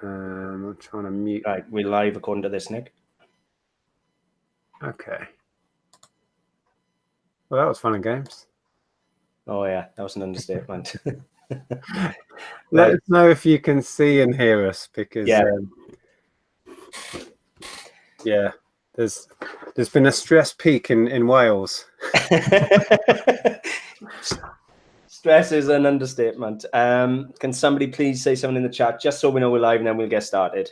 I'm trying to mute. Right, we're live according to this, Nick. Okay. Well, that was fun and games. Oh yeah, that was an understatement. Let us know if you can see and hear us, because yeah, there's been a stress peak in Wales. Stress is an understatement. Can somebody please say something in the chat, just so we know we're live, and then we'll get started.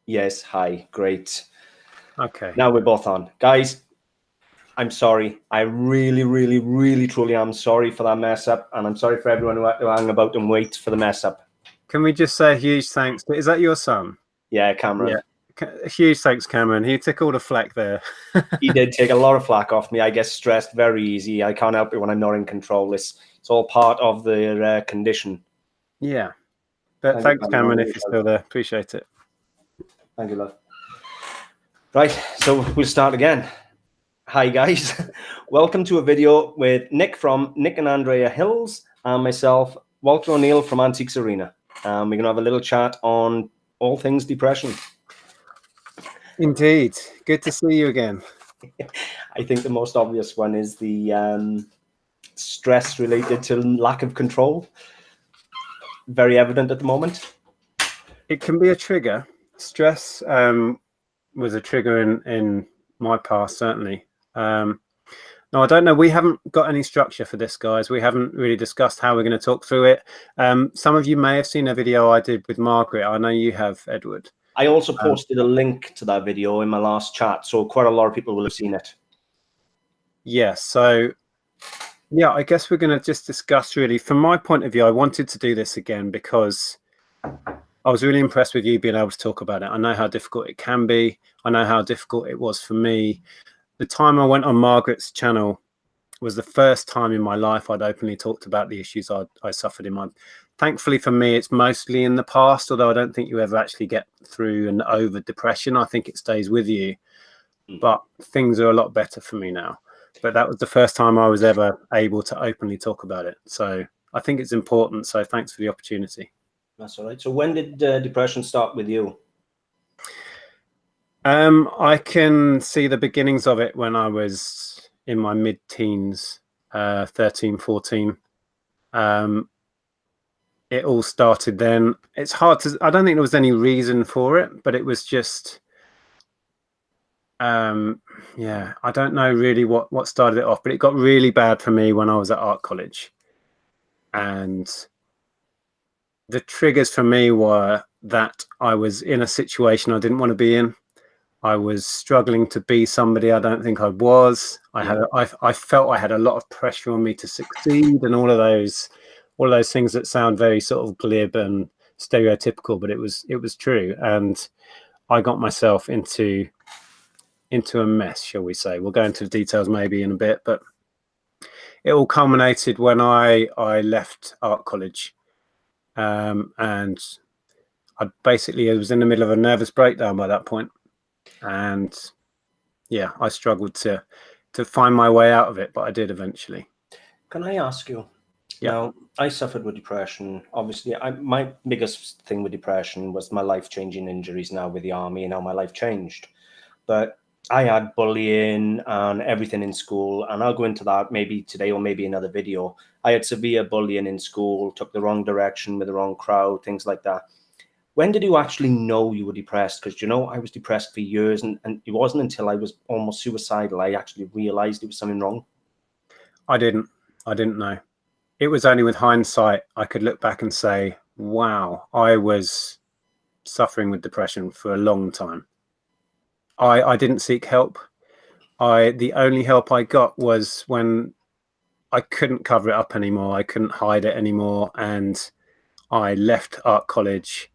Yes, hi, great. Okay. Now we're both on. Guys, I'm sorry. I really, really, really, truly am sorry for that mess up, and I'm sorry for everyone who hung about and wait for the mess up. Can we just say a huge thanks? Is that your son? Yeah, Cameron. Yeah. A huge thanks, Cameron. He took all the flack there. He did take a lot of flack off me. I get stressed very easy. I can't help it when I'm not in control. It's all part of the condition. Yeah. But thanks, Cameron, if you're still there. Appreciate it. Thank you, love. Right, so we'll start again. Hi, guys. Welcome to a video with Nick from Nic and Andrea Hills and myself, Walter O'Neill from AntiquesArena. We're going to have a little chat on all things depression. Indeed. Good to see you again. I think the most obvious one is the stress related to lack of control. Very evident at the moment. It can be a trigger. Stress was a trigger in my past, certainly. No, I don't know. We haven't got any structure for this, guys. We haven't really discussed how we're going to talk through it. Some of you may have seen a video I did with Margaret. I know you have, Edward. I also posted a link to that video in my last chat, so quite a lot of people will have seen it. Yeah, so yeah, I guess we're going to just discuss, really, from my point of view. I wanted to do this again because I was really impressed with you being able to talk about it. I know how difficult it can be. I know how difficult it was for me. The time I went on Margaret's channel was the first time in my life I'd openly talked about the issues I suffered in my... Thankfully for me, it's mostly in the past, although I don't think you ever actually get through and over depression. I think it stays with you. But things are a lot better for me now. But that was the first time I was ever able to openly talk about it. So I think it's important. So thanks for the opportunity. That's all right. So when did depression start with you? I can see the beginnings of it when I was in my mid-teens, 13, 14. It all started then. It's hard to... I don't think there was any reason for it, but it was just... yeah, I don't know really what started it off, but it got really bad for me when I was at art college. And the triggers for me were that I was in a situation I didn't want to be in. I was struggling to be somebody I don't think I was. I felt I had a lot of pressure on me to succeed, and all of those things that sound very sort of glib and stereotypical, but it was true. And I got myself into a mess, shall we say. We'll go into the details maybe in a bit, but it all culminated when I left art college. And I was in the middle of a nervous breakdown by that point. And yeah, I struggled to find my way out of it, but I did eventually. Can I ask you? Yeah. Now, I suffered with depression. Obviously, my biggest thing with depression was my life-changing injuries now with the army, and how my life changed. But I had bullying and everything in school, and I'll go into that maybe today or maybe another video. I had severe bullying in school, took the wrong direction with the wrong crowd, things like that. When did you actually know you were depressed? Because, you know, I was depressed for years, and it wasn't until I was almost suicidal I actually realized there was something wrong. I didn't know. It was only with hindsight I could look back and say, wow, I was suffering with depression for a long time. I didn't seek help. The only help I got was when I couldn't cover it up anymore. I couldn't hide it anymore. And I left art college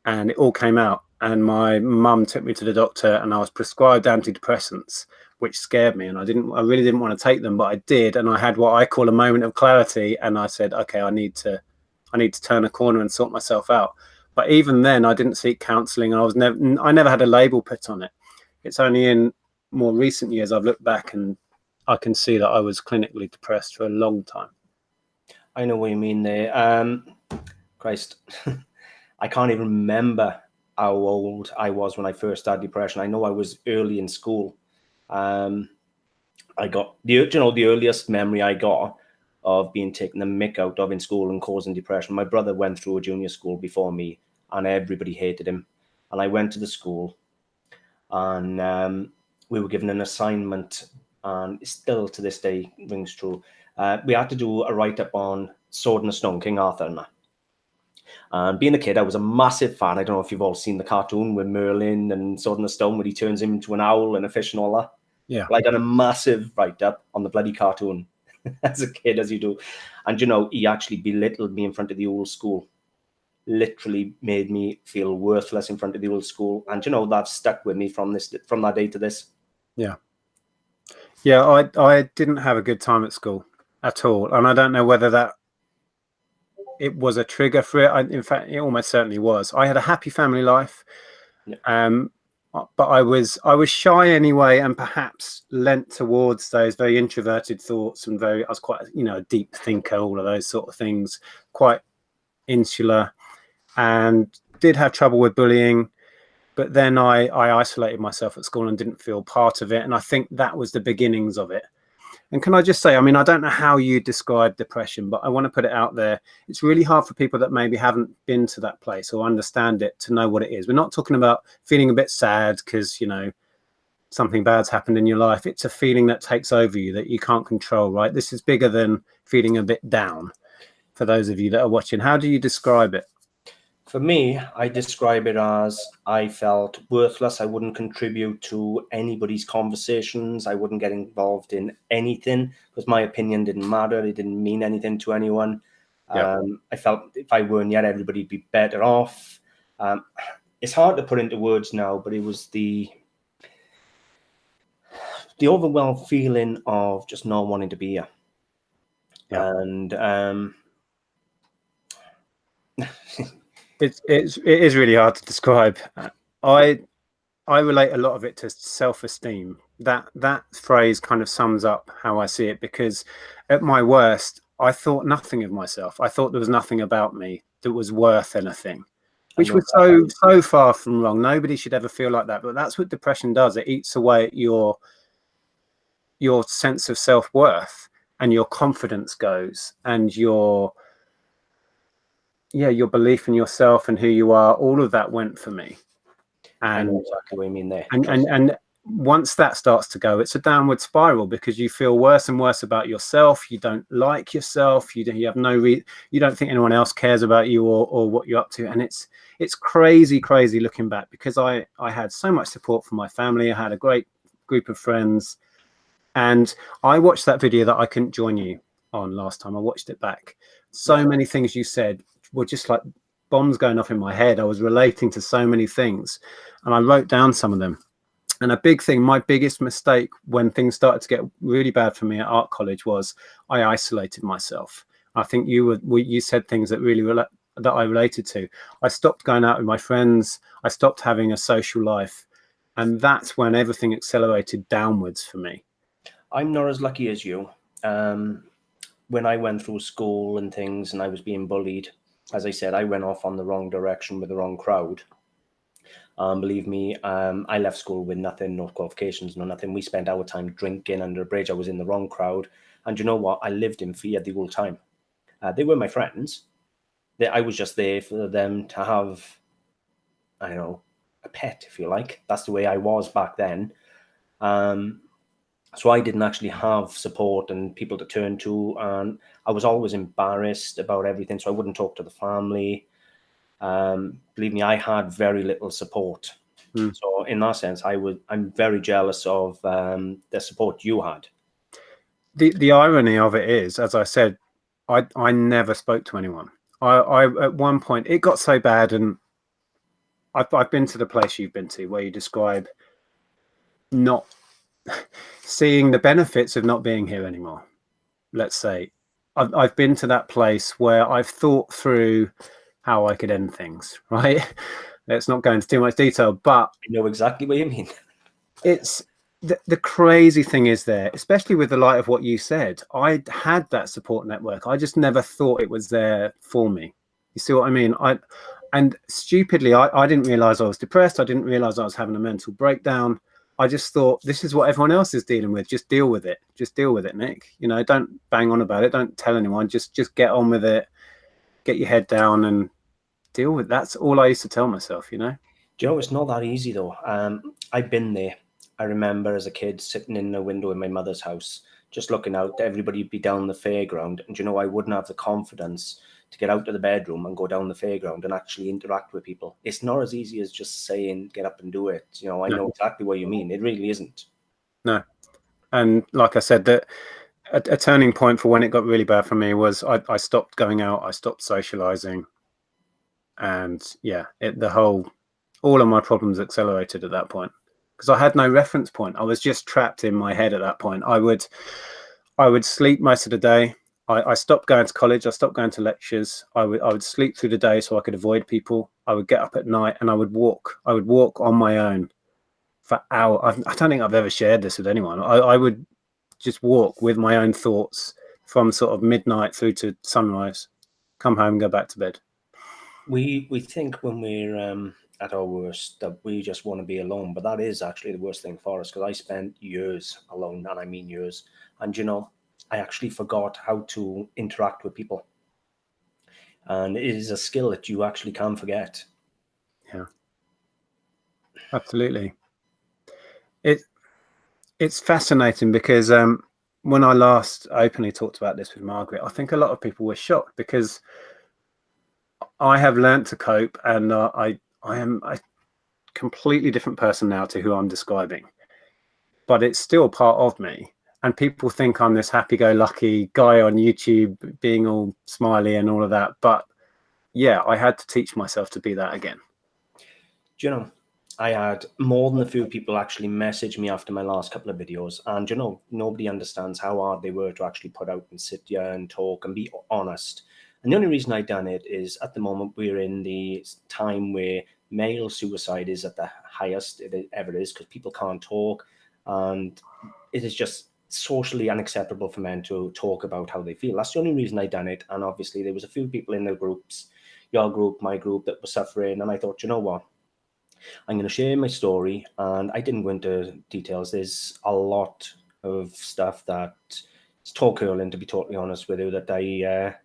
and it all came out. And my mum took me to the doctor and I was prescribed antidepressants, which scared me. And I really didn't want to take them, but I did. And I had what I call a moment of clarity. And I said, okay, I need to turn a corner and sort myself out. But even then, I didn't seek counselling. I never had a label put on it. It's only in more recent years I've looked back and I can see that I was clinically depressed for a long time. I know what you mean there. Christ, I can't even remember how old I was when I first started depression. I know I was early in school. I got the earliest memory I got of being taken the mick out of in school and causing depression. My brother went through a junior school before me, and everybody hated him. And I went to the school, and we were given an assignment, and still to this day rings true. We had to do a write-up on Sword in the Stone, King Arthur and that. And being a kid, I was a massive fan. I don't know if you've all seen the cartoon with Merlin and Sword in the Stone, where he turns him into an owl and a fish and all that. Yeah. Well, I done a massive write-up on the bloody cartoon as a kid, as you do. And, he actually belittled me in front of the old school. Literally made me feel worthless in front of the old school. And, that's stuck with me from that day to this. Yeah. Yeah, I didn't have a good time at school at all. And I don't know whether it was a trigger for it. In fact, it almost certainly was. I had a happy family life. Yeah. But I was shy anyway, and perhaps lent towards those very introverted thoughts, and I was quite, a deep thinker, all of those sort of things, quite insular, and did have trouble with bullying. But then I isolated myself at school and didn't feel part of it. And I think that was the beginnings of it. And can I just say, I don't know how you describe depression, but I want to put it out there. It's really hard for people that maybe haven't been to that place or understand it to know what it is. We're not talking about feeling a bit sad because, something bad's happened in your life. It's a feeling that takes over you that you can't control, right? This is bigger than feeling a bit down. For those of you that are watching, how do you describe it? For me, I describe it as I felt worthless. I wouldn't contribute to anybody's conversations. I wouldn't get involved in anything because my opinion didn't matter. It didn't mean anything to anyone. Yeah. I felt if I weren't yet, everybody'd be better off. It's hard to put into words now, but it was the overwhelmed feeling of just not wanting to be here. Yeah. And it is really hard to describe. I relate a lot of it to self-esteem. That phrase kind of sums up how I see it, because at my worst, I thought nothing of myself. I thought there was nothing about me that was worth anything, which was so far from wrong. Nobody should ever feel like that, but that's what depression does. It eats away at your sense of self-worth, and your confidence goes, and your belief in yourself and who you are. All of that went for me. And I know exactly what you mean there. And once that starts to go, it's a downward spiral, because you feel worse and worse about yourself. You don't like yourself. You have you don't think anyone else cares about you or what you're up to. And it's crazy looking back, because I had so much support from my family. I had a great group of friends, and I watched that video that I couldn't join you on last time. I watched it back. So many things you said were just like bombs going off in my head. I was relating to so many things, and I wrote down some of them. And a big thing, my biggest mistake when things started to get really bad for me at art college, was I isolated myself. I think you said things that really that I related to. I stopped going out with my friends. I stopped having a social life, and that's when everything accelerated downwards for me. I'm not as lucky as you. When I went through school and things, and I was being bullied, as I said, I went off on the wrong direction with the wrong crowd. Believe me, I left school with nothing, no qualifications, no nothing. We spent our time drinking under a bridge. I was in the wrong crowd. And you know what? I lived in fear the whole time. They were my friends. I was just there for them to have, I don't know, a pet, if you like. That's the way I was back then. So I didn't actually have support and people to turn to. And I was always embarrassed about everything. So I wouldn't talk to the family. Believe me, I had very little support. So in that sense, I'm very jealous of the support you had. The irony of it is, as I said, I never spoke to anyone. I at one point, it got so bad, and I've been to the place you've been to, where you describe not seeing the benefits of not being here anymore. Let's say I've been to that place where I've thought through how I could end things, right? Let's not go into too much detail, but I know exactly what you mean. it's the crazy thing is there, especially with the light of what you said, I had that support network. I just never thought it was there for me. You see what I mean? And stupidly, I didn't realize I was depressed. I didn't realize I was having a mental breakdown. I just thought, this is what everyone else is dealing with. Just deal with it. Just deal with it, Nick. You know, don't bang on about it. Don't tell anyone. Just get on with it. Get your head down and deal with it. That's all I used to tell myself, you know? Do you know, it's not that easy though. I've been there. I remember as a kid sitting in the window in my mother's house, just looking out. Everybody would be down the fairground, and you know, I wouldn't have the confidence to get out of the bedroom and go down the fairground and actually interact with people. It's not as easy as just saying, "Get up and do it." You know, I know exactly what you mean. It really isn't. No. And like I said, that a turning point for when it got really bad for me was I stopped going out. I stopped socializing, and yeah, all of my problems accelerated at that point because I had no reference point. I was just trapped in my head at that point. I would sleep most of the day. I stopped going to college. I stopped going to lectures. I would sleep through the day so I could avoid people. I would get up at night and I would walk. I would walk on my own for hours. I don't think I've ever shared this with anyone. I would just walk with my own thoughts from sort of midnight through to sunrise, come home and go back to bed. We think when we're at our worst that we just want to be alone, but that is actually the worst thing for us, because I spent years alone, and I mean years. And you know, I actually forgot how to interact with people, and it is a skill that you actually can forget. Yeah, absolutely. It's fascinating because when I last openly talked about this with Margaret, I think a lot of people were shocked because I have learned to cope, and I am a completely different person now to who I'm describing, but it's still part of me. And people think I'm this happy-go-lucky guy on YouTube being all smiley and all of that. But yeah, I had to teach myself to be that again. Do you know, I had more than a few people actually message me after my last couple of videos, and you know, nobody understands how hard they were to actually put out and sit here and talk and be honest. And the only reason I done it is at the moment we're in the time where male suicide is at the highest it ever is, because people can't talk, and it is just socially unacceptable for men to talk about how they feel. That's the only reason I done it. And obviously there was a few people in the groups, your group, my group, that were suffering, and I thought, you know what, I'm going to share my story. And I didn't go into details. There's a lot of stuff that it's too curling, to be totally honest with you, that I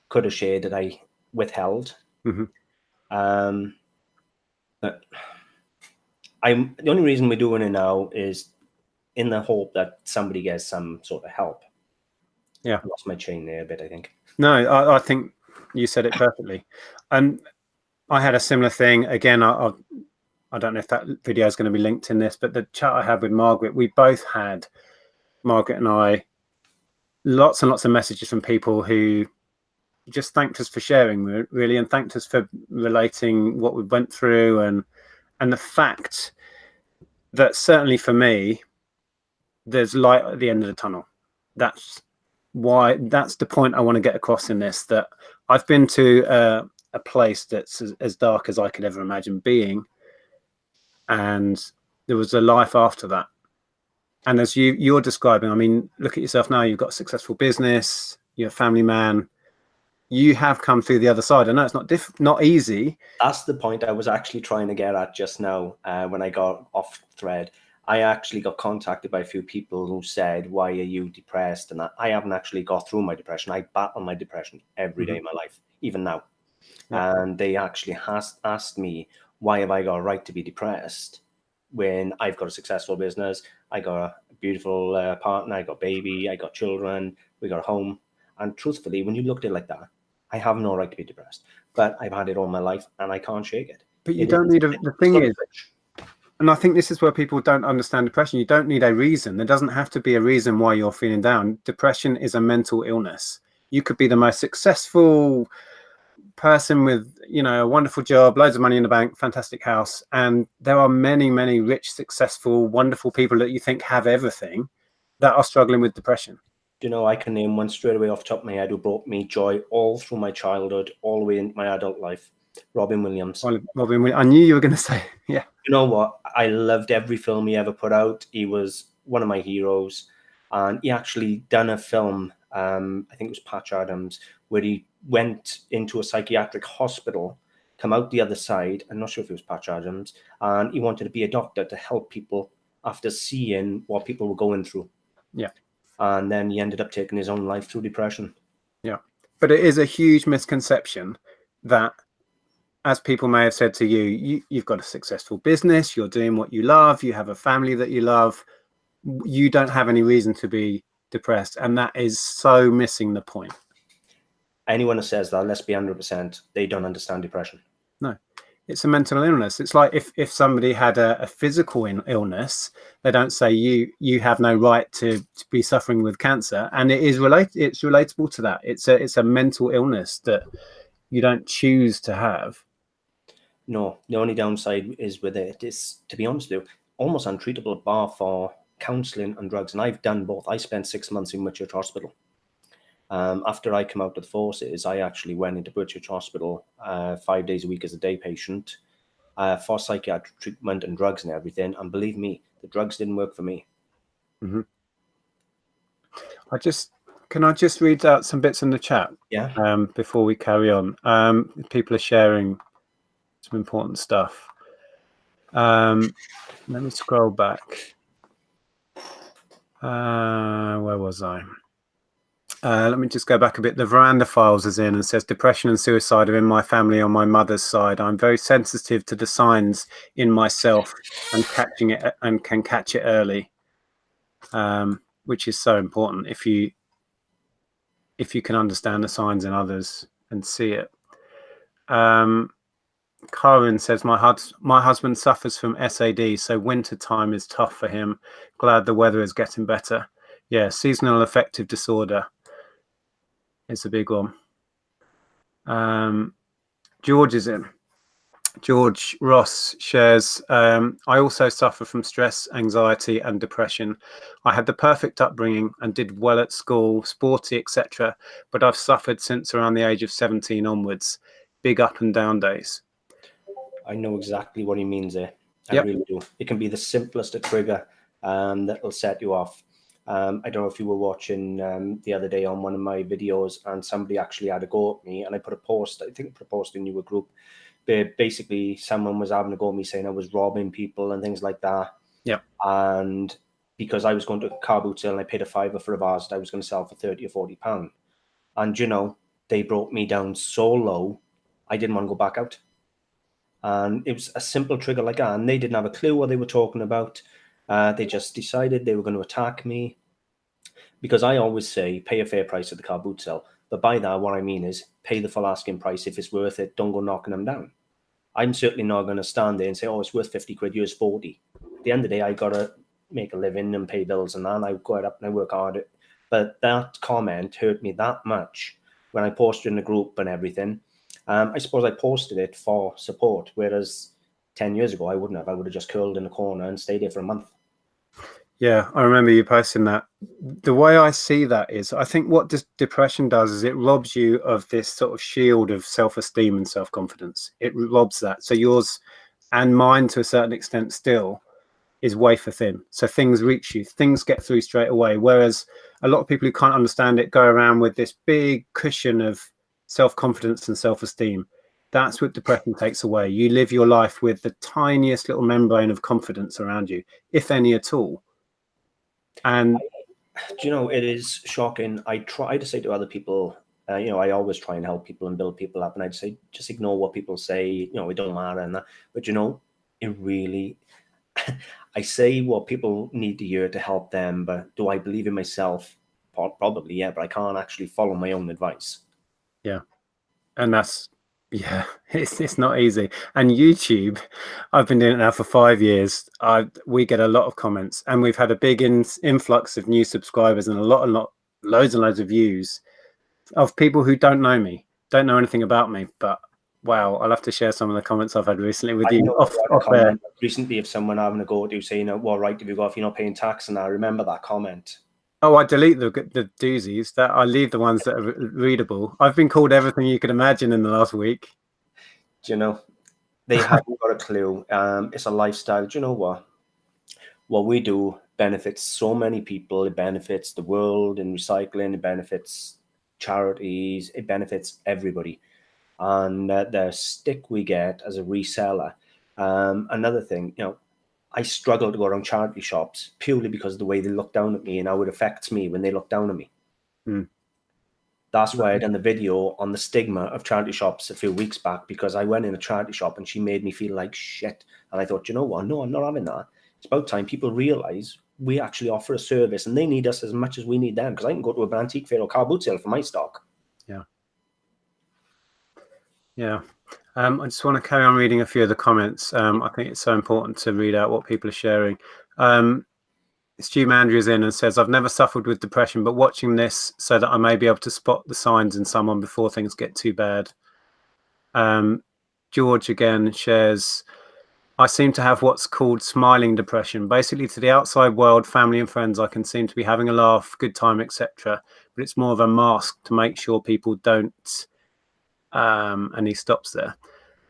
could have shared that I withheld. Mm-hmm. But the only reason we're doing it now is in the hope that somebody gets some sort of help. Yeah. I lost my chain there a bit, I think. No, I think you said it perfectly. And I had a similar thing. Again, I don't know if that video is going to be linked in this, but the chat I had with Margaret, we both had, Margaret and I, lots and lots of messages from people who just thanked us for sharing, really, and thanked us for relating what we went through, and the fact that certainly for me, there's light at the end of the tunnel. That's the point I want to get across in this, that I've been to a place that's as dark as I could ever imagine being, and there was a life after that. And as you're describing, I mean, look at yourself now. You've got a successful business. You're a family man. You have come through the other side. I know it's not easy. That's the point I was actually trying to get at just now. When I got off thread, I actually got contacted by a few people who said, "Why are you depressed?" And I haven't actually got through my depression. I battle my depression every day of my life, even now. Yeah. And they actually asked me, "Why have I got a right to be depressed when I've got a successful business? I got a beautiful partner, I got a baby, I got children, we got a home." And truthfully, when you looked at it like that, I have no right to be depressed. But I've had it all my life, and I can't shake it. But you don't need the thing is, and I think this is where people don't understand depression. You don't need a reason. There doesn't have to be a reason why you're feeling down. Depression is a mental illness. You could be the most successful person with, you know, a wonderful job, loads of money in the bank, fantastic house, and there are many, many rich, successful, wonderful people that you think have everything that are struggling with depression. You know, I can name one straight away off the top of my head who brought me joy all through my childhood, all the way into my adult life. Robin Williams. Robin, I knew you were going to say, yeah. You know what? I loved every film he ever put out. He was one of my heroes. And he actually done a film, I think it was Patch Adams, where he went into a psychiatric hospital, come out the other side. I'm not sure if it was Patch Adams. And he wanted to be a doctor to help people after seeing what people were going through. Yeah. And then he ended up taking his own life through depression. Yeah. But it is a huge misconception that, as people may have said to you, you've got a successful business, you're doing what you love, you have a family that you love, you don't have any reason to be depressed. And that is so missing the point. Anyone who says that, let's be 100%, they don't understand depression. No, it's a mental illness. It's like if somebody had a physical illness, they don't say you have no right to be suffering with cancer. And it's relatable to that. It's a mental illness that you don't choose to have. No, the only downside is with it is, to be honest with you, almost untreatable bar for counselling and drugs. And I've done both. I spent 6 months in Whitchurch Hospital. After I came out of the forces, I actually went into Whitchurch Hospital 5 days a week as a day patient for psychiatric treatment and drugs and everything. And believe me, the drugs didn't work for me. Mm-hmm. Can I just read out some bits in the chat? Yeah. Before we carry on. People are sharing some important stuff. Let me scroll back. Where was I? Let me just go back a bit. The Veranda Files is in and says, depression and suicide are in my family on my mother's side. I'm very sensitive to the signs in myself and catching it, and can catch it early, which is so important. If you can understand the signs in others and see it. Karen says, my husband suffers from SAD, so winter time is tough for him. Glad the weather is getting better. Yeah, seasonal affective disorder is a big one. George is in. George Ross shares, I also suffer from stress, anxiety and depression. I had the perfect upbringing and did well at school, sporty, etc. But I've suffered since around the age of 17 onwards. Big up and down days. I know exactly what he means there. I Yep. really do. It can be the simplest trigger that will set you off. I don't know if you were watching the other day on one of my videos, and somebody actually had a go at me, and I put a post, I think I put a post in your group, where basically someone was having a go at me saying I was robbing people and things like that. Yeah. And because I was going to a car boot sale and I paid a £5 for a vase that I was going to sell for £30 or £40. And, you know, they brought me down so low, I didn't want to go back out. And it was a simple trigger like that. And they didn't have a clue what they were talking about. They just decided they were going to attack me. Because I always say, pay a fair price at the car boot sale. But by that, what I mean is pay the full asking price. If it's worth it, don't go knocking them down. I'm certainly not going to stand there and say, oh, it's worth 50 quid, yours 40. At the end of the day, I got to make a living and pay bills and that. And I go up and I work hard. But that comment hurt me that much when I posted in the group and everything. I suppose I posted it for support, whereas 10 years ago, I wouldn't have. I would have just curled in the corner and stayed there for a month. Yeah, I remember you posting that. The way I see that is, I think what depression does is it robs you of this sort of shield of self-esteem and self-confidence. It robs that. So yours and mine, to a certain extent still, is wafer thin. So things reach you, things get through straight away. Whereas a lot of people who can't understand it go around with this big cushion of self-confidence and self-esteem. That's what depression takes away. You live your life with the tiniest little membrane of confidence around you, if any at all. And do you know, it is shocking. I try to say to other people, you know, I always try and help people and build people up, and I'd say just ignore what people say. You know, it don't matter and that. But you know, it really. I say what people need to hear to help them, but do I believe in myself? Probably, yeah. But I can't actually follow my own advice. Yeah, and that's it's not easy. And YouTube, I've been doing it now for 5 years. We get a lot of comments, and we've had a big influx of new subscribers and loads and loads of views of people who don't know me, don't know anything about me. But wow, I'll have to share some of the comments I've had recently with you. Off air. Recently, of someone having a go at you saying, "What right have you got if you're not paying tax?" And I remember that comment. Oh, I delete the doozies. That I leave the ones that are readable. I've been called everything you could imagine in the last week. Do you know? They haven't got a clue. It's a lifestyle. Do you know what? What we do benefits so many people. It benefits the world in recycling. It benefits charities. It benefits everybody. And the stick we get as a reseller. Another thing, I struggle to go around charity shops purely because of the way they look down at me and how it affects me when they look down at me. Mm. That's why I done the video on the stigma of charity shops a few weeks back, because I went in a charity shop and she made me feel like shit. And I thought, you know what? No, I'm not having that. It's about time people realize we actually offer a service and they need us as much as we need them, because I can go to a antique fair or car boot sale for my stock. Yeah. Yeah. I just want to carry on reading a few of the comments. I think it's so important to read out what people are sharing. Stu Mandry in and says, I've never suffered with depression, but watching this so that I may be able to spot the signs in someone before things get too bad. George again shares, I seem to have what's called smiling depression. Basically, to the outside world, family and friends, I can seem to be having a laugh, good time, etc. But it's more of a mask to make sure people don't. And he stops there.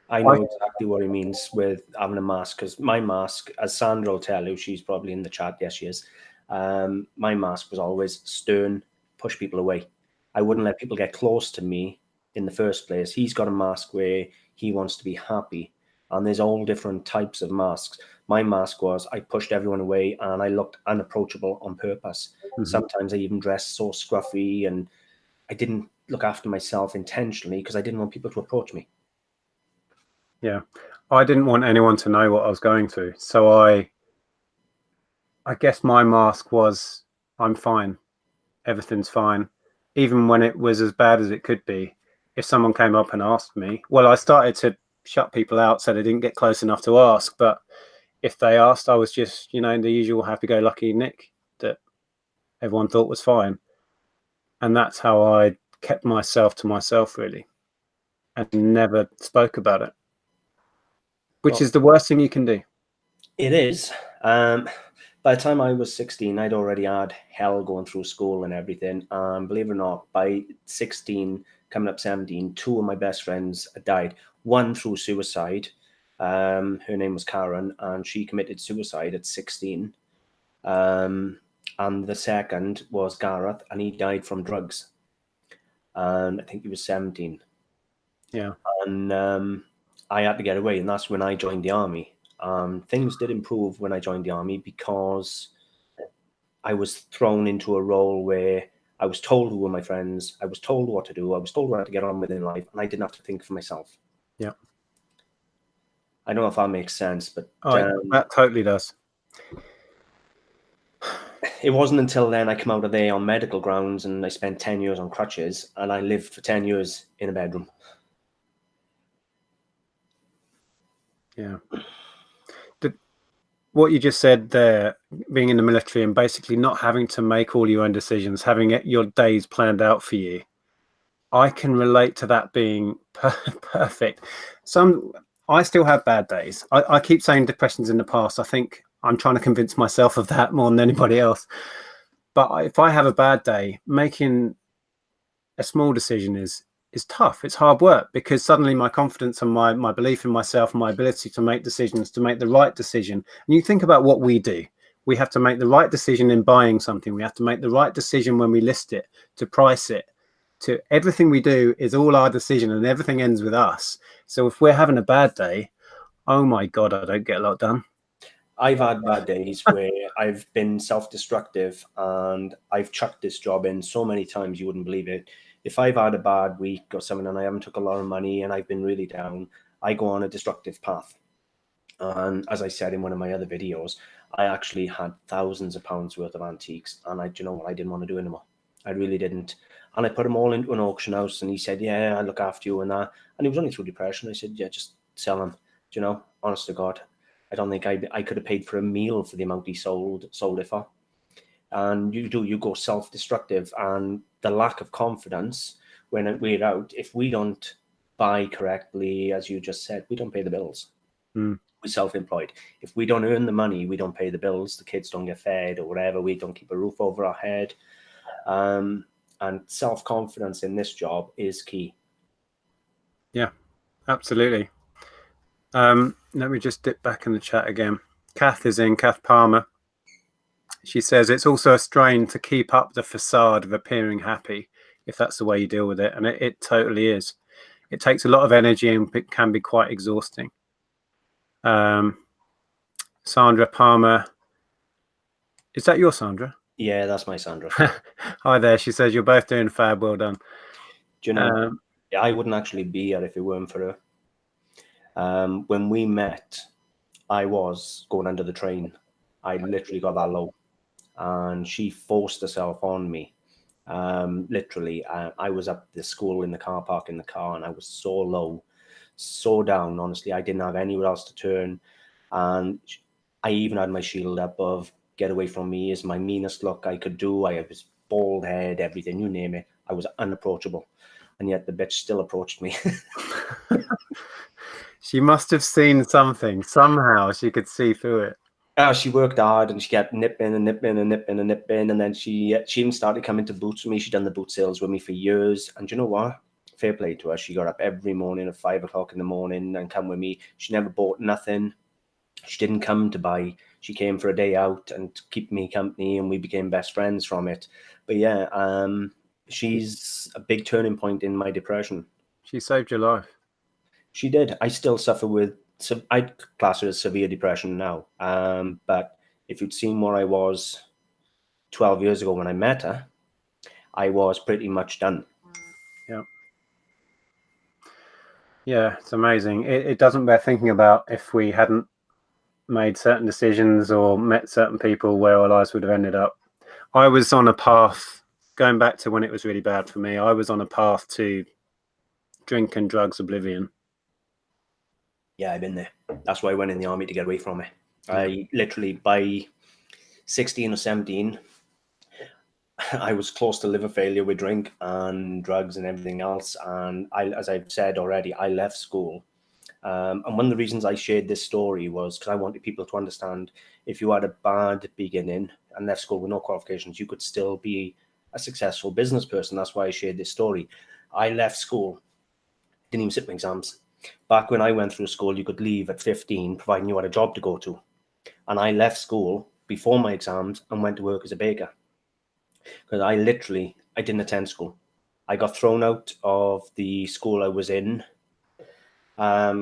I know exactly what he means with having a mask, because my mask, as Sandra will tell you, she's probably in the chat, yes she is, my mask was always stern, push people away. I wouldn't let people get close to me in the first place. He's got a mask where he wants to be happy, and there's all different types of masks. My mask was I pushed everyone away and I looked unapproachable on purpose. Sometimes I even dressed so scruffy, and I didn't look after myself intentionally because I didn't want people to approach me. Yeah, I didn't want anyone to know what I was going through. So I guess my mask was, I'm fine. Everything's fine. Even when it was as bad as it could be, if someone came up and asked me, well, I started to shut people out so they didn't get close enough to ask. But if they asked, I was just, the usual happy-go-lucky Nick that everyone thought was fine. And that's how I kept myself to myself, really, and never spoke about it. Which is the worst thing you can do. It is. By the time I was 16, I'd already had hell going through school and everything. Believe it or not, by 16, coming up 17, two of my best friends died. One through suicide. Her name was Karen, and she committed suicide at 16. And the second was Gareth, and he died from drugs. And I think he was 17. Yeah. And I had to get away, and that's when I joined the army. Things did improve when I joined the army, because I was thrown into a role where I was told who were my friends, I was told what to do, I was told what to get on with in life, and I didn't have to think for myself. Yeah. I don't know if that makes sense, but that totally does. It wasn't until then I came out of there on medical grounds, and I spent 10 years on crutches, and I lived for 10 years in a bedroom. Yeah. What you just said there, being in the military and basically not having to make all your own decisions, having your days planned out for you, I can relate to that being perfect. I still have bad days. I keep saying depression's in the past. I think I'm trying to convince myself of that more than anybody else. But if I have a bad day, making a small decision is tough. It's hard work, because suddenly my confidence and my belief in myself, my ability to make decisions, to make the right decision. And you think about what we do. We have to make the right decision in buying something. We have to make the right decision when we list it, to price it, to everything we do is all our decision, and everything ends with us. So if we're having a bad day, oh my God, I don't get a lot done. I've had bad days where I've been self-destructive, and I've chucked this job in so many times you wouldn't believe it. If I've had a bad week or something and I haven't took a lot of money and I've been really down, I go on a destructive path. And as I said in one of my other videos, I actually had thousands of pounds worth of antiques, and I didn't want to do anymore. I really didn't. And I put them all into an auction house, and he said, yeah, I look after you and that. And it was only through depression. I said, yeah, just sell them. Honest to God, I don't think I could have paid for a meal for the amount he sold it for. And you go self-destructive, and the lack of confidence when we're out, if we don't buy correctly, as you just said, we don't pay the bills. We're self-employed. If we don't earn the money, we don't pay the bills. The kids don't get fed or whatever. We don't keep a roof over our head. And self-confidence in this job is key. Yeah, absolutely. Let me just dip back in the chat again. Kath is in, Kath Palmer. She says it's also a strain to keep up the facade of appearing happy, if that's the way you deal with it. And it totally is. It takes a lot of energy and it can be quite exhausting. Sandra Palmer. Is that your Sandra? Yeah, that's my Sandra. Hi there. She says you're both doing fab. Well done. Do you know, I wouldn't actually be here if it weren't for her. When we met, I was going under the train. I literally got that low, and she forced herself on me. Literally, I was up the school in the car park in the car, and I was so low, so down. Honestly, I didn't have anywhere else to turn, and I even had my shield up of "Get away from me" is my meanest look I could do. I had this bald head, everything, you name it. I was unapproachable, and yet the bitch still approached me. She must have seen something. Somehow she could see through it. She worked hard, and she kept nipping and nipping and nipping and nipping, and then she even started coming to boots with me. She'd done the boot sales with me for years, and you know what? Fair play to her. She got up every morning at 5 o'clock in the morning and come with me. She never bought nothing. She didn't come to buy. She came for a day out and to keep me company, and we became best friends from it. But yeah, she's a big turning point in my depression. She saved your life. She did. I still suffer with, I class it as severe depression now. But if you'd seen where I was 12 years ago when I met her, I was pretty much done. Yeah. Yeah, it's amazing. It doesn't bear thinking about if we hadn't made certain decisions or met certain people where our lives would have ended up. I was on a path, going back to when it was really bad for me, I was on a path to drink and drugs oblivion. Yeah, I've been there. That's why I went in the army, to get away from it. I literally, by 16 or 17, I was close to liver failure with drink and drugs and everything else. And as I've said already, I left school. And one of the reasons I shared this story was because I wanted people to understand, if you had a bad beginning and left school with no qualifications, you could still be a successful business person. That's why I shared this story. I left school, didn't even sit my exams. Back when I went through school, you could leave at 15, providing you had a job to go to. And I left school before my exams and went to work as a baker. Because I didn't attend school. I got thrown out of the school I was in. I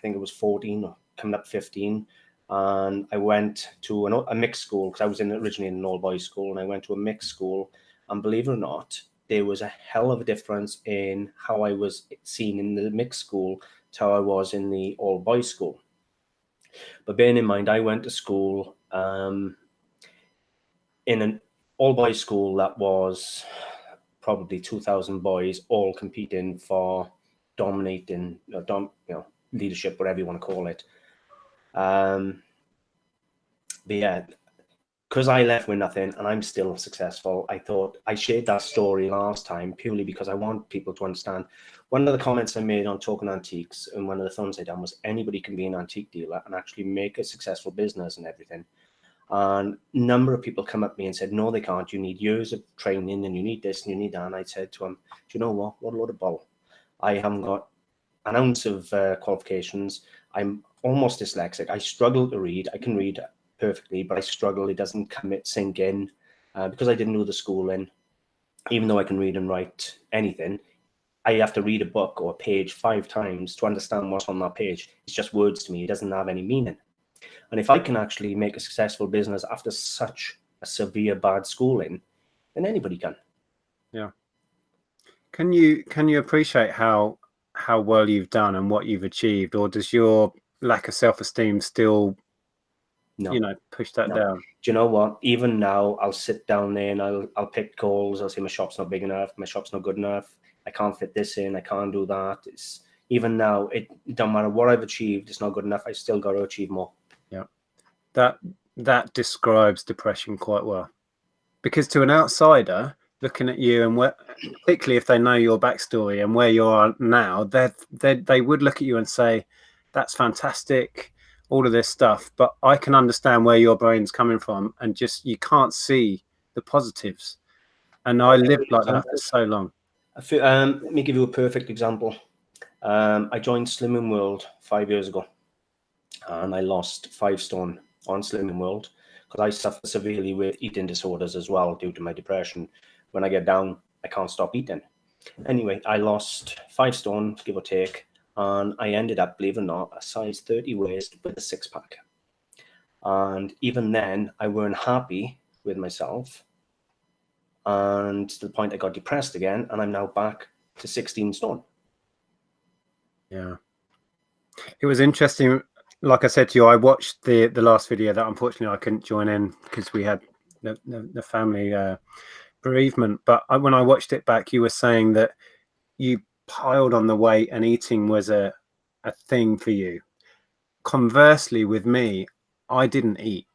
think it was 14 or coming up 15. And I went to a mixed school, because I was originally in an all-boys school, and I went to a mixed school. And believe it or not, there was a hell of a difference in how I was seen in the mixed school to how I was in the all-boys school. But bearing in mind, I went to school in an all-boys school that was probably 2,000 boys, all competing for dominating, leadership, whatever you want to call it. But yeah, because I left with nothing and I'm still successful, I thought I shared that story last time purely because I want people to understand. One of the comments I made on Talking Antiques and one of the films I done was, anybody can be an antique dealer and actually make a successful business and everything. And a number of people come up to me and said, no, they can't. You need years of training, and you need this and you need that. And I said to them, do you know what? What a load of bull. I haven't got an ounce of qualifications. I'm almost dyslexic. I struggle to read. I can read perfectly, but I struggle. It doesn't sink in because I didn't do the schooling. Even though I can read and write anything, I have to read a book or a page 5 times to understand what's on that page. It's just words to me. It doesn't have any meaning. And if I can actually make a successful business after such a severe bad schooling, then anybody can. Yeah. Can you appreciate how well you've done and what you've achieved, or does your lack of self-esteem still, push that down? Do you know what? Even now, I'll sit down there and I'll pick calls. I'll say my shop's not big enough. My shop's not good enough. I can't fit this in. I can't do that. Even now, it don't matter what I've achieved. It's not good enough. I still got to achieve more. Yeah, that describes depression quite well, because to an outsider looking at you, and particularly if they know your backstory and where you are now, they would look at you and say, that's fantastic, all of this stuff, but I can understand where your brain's coming from, and just you can't see the positives. And I lived like that for so long. Let me give you a perfect example. I joined Slimming World 5 years ago, and I lost 5 stone on Slimming World because I suffer severely with eating disorders as well due to my depression. When I get down, I can't stop eating. Anyway, I lost 5 stone, give or take, and I ended up, believe it or not, a size 30 waist with a 6-pack. And even then, I weren't happy with myself, and to the point I got depressed again, and I'm now back to 16 stone. Yeah. It was interesting. Like I said to you, I watched the last video that unfortunately I couldn't join in because we had the family bereavement. But when I watched it back, you were saying that you piled on the weight and eating was a thing for you. Conversely, with me, I didn't eat.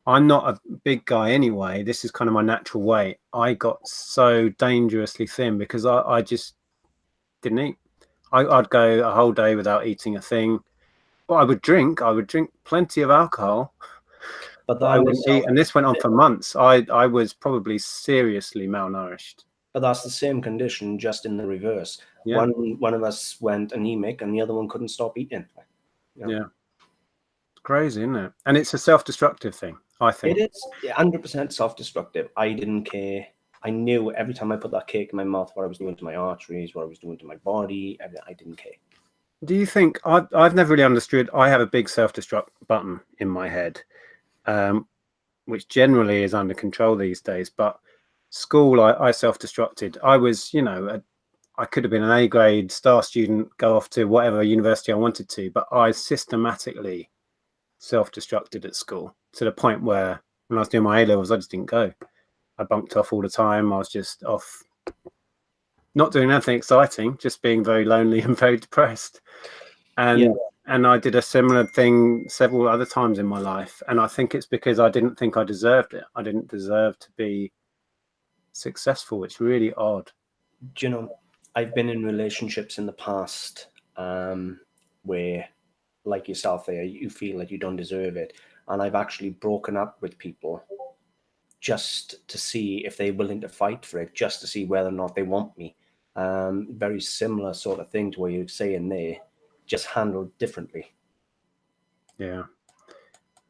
I'm not a big guy anyway. This is kind of my natural weight. I got so dangerously thin because I just didn't eat. I'd go a whole day without eating a thing. Well, I would drink plenty of alcohol, But but I that wouldn't is eat. And this went on for months. I was probably seriously malnourished. But that's the same condition, just in the reverse. Yeah. One of us went anemic, and the other one couldn't stop eating. Yeah. It's crazy, isn't it? And it's a self-destructive thing, I think. It is 100% self-destructive. I didn't care. I knew every time I put that cake in my mouth what I was doing to my arteries, what I was doing to my body. I didn't care. Do you think I've never really understood? I have a big self-destruct button in my head, which generally is under control these days. But school, I self-destructed. I was, I could have been an A grade star student, go off to whatever university I wanted to, but I systematically self-destructed at school to the point where when I was doing my A levels, I just didn't go. I bunked off all the time. I was just off, not doing anything exciting, just being very lonely and very depressed. And I did a similar thing several other times in my life. And I think it's because I didn't think I deserved it. I didn't deserve to be successful. It's really odd. Do you know, I've been in relationships in the past where, like yourself there, you feel like you don't deserve it. And I've actually broken up with people just to see if they're willing to fight for it, just to see whether or not they want me. Very similar sort of thing to what you're saying there, just handled differently. Yeah.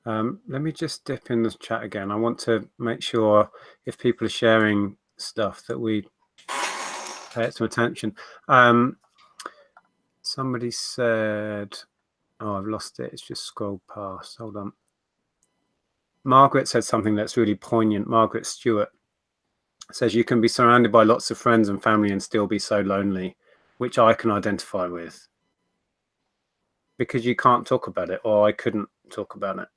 Let me just dip in the chat again. I want to make sure if people are sharing stuff that we pay it some attention. Somebody said, oh, I've lost it. It's just scrolled past. Hold on. Margaret said something that's really poignant. Margaret Stewart says, you can be surrounded by lots of friends and family and still be so lonely, which I can identify with. Because you can't talk about it, or I couldn't talk about it.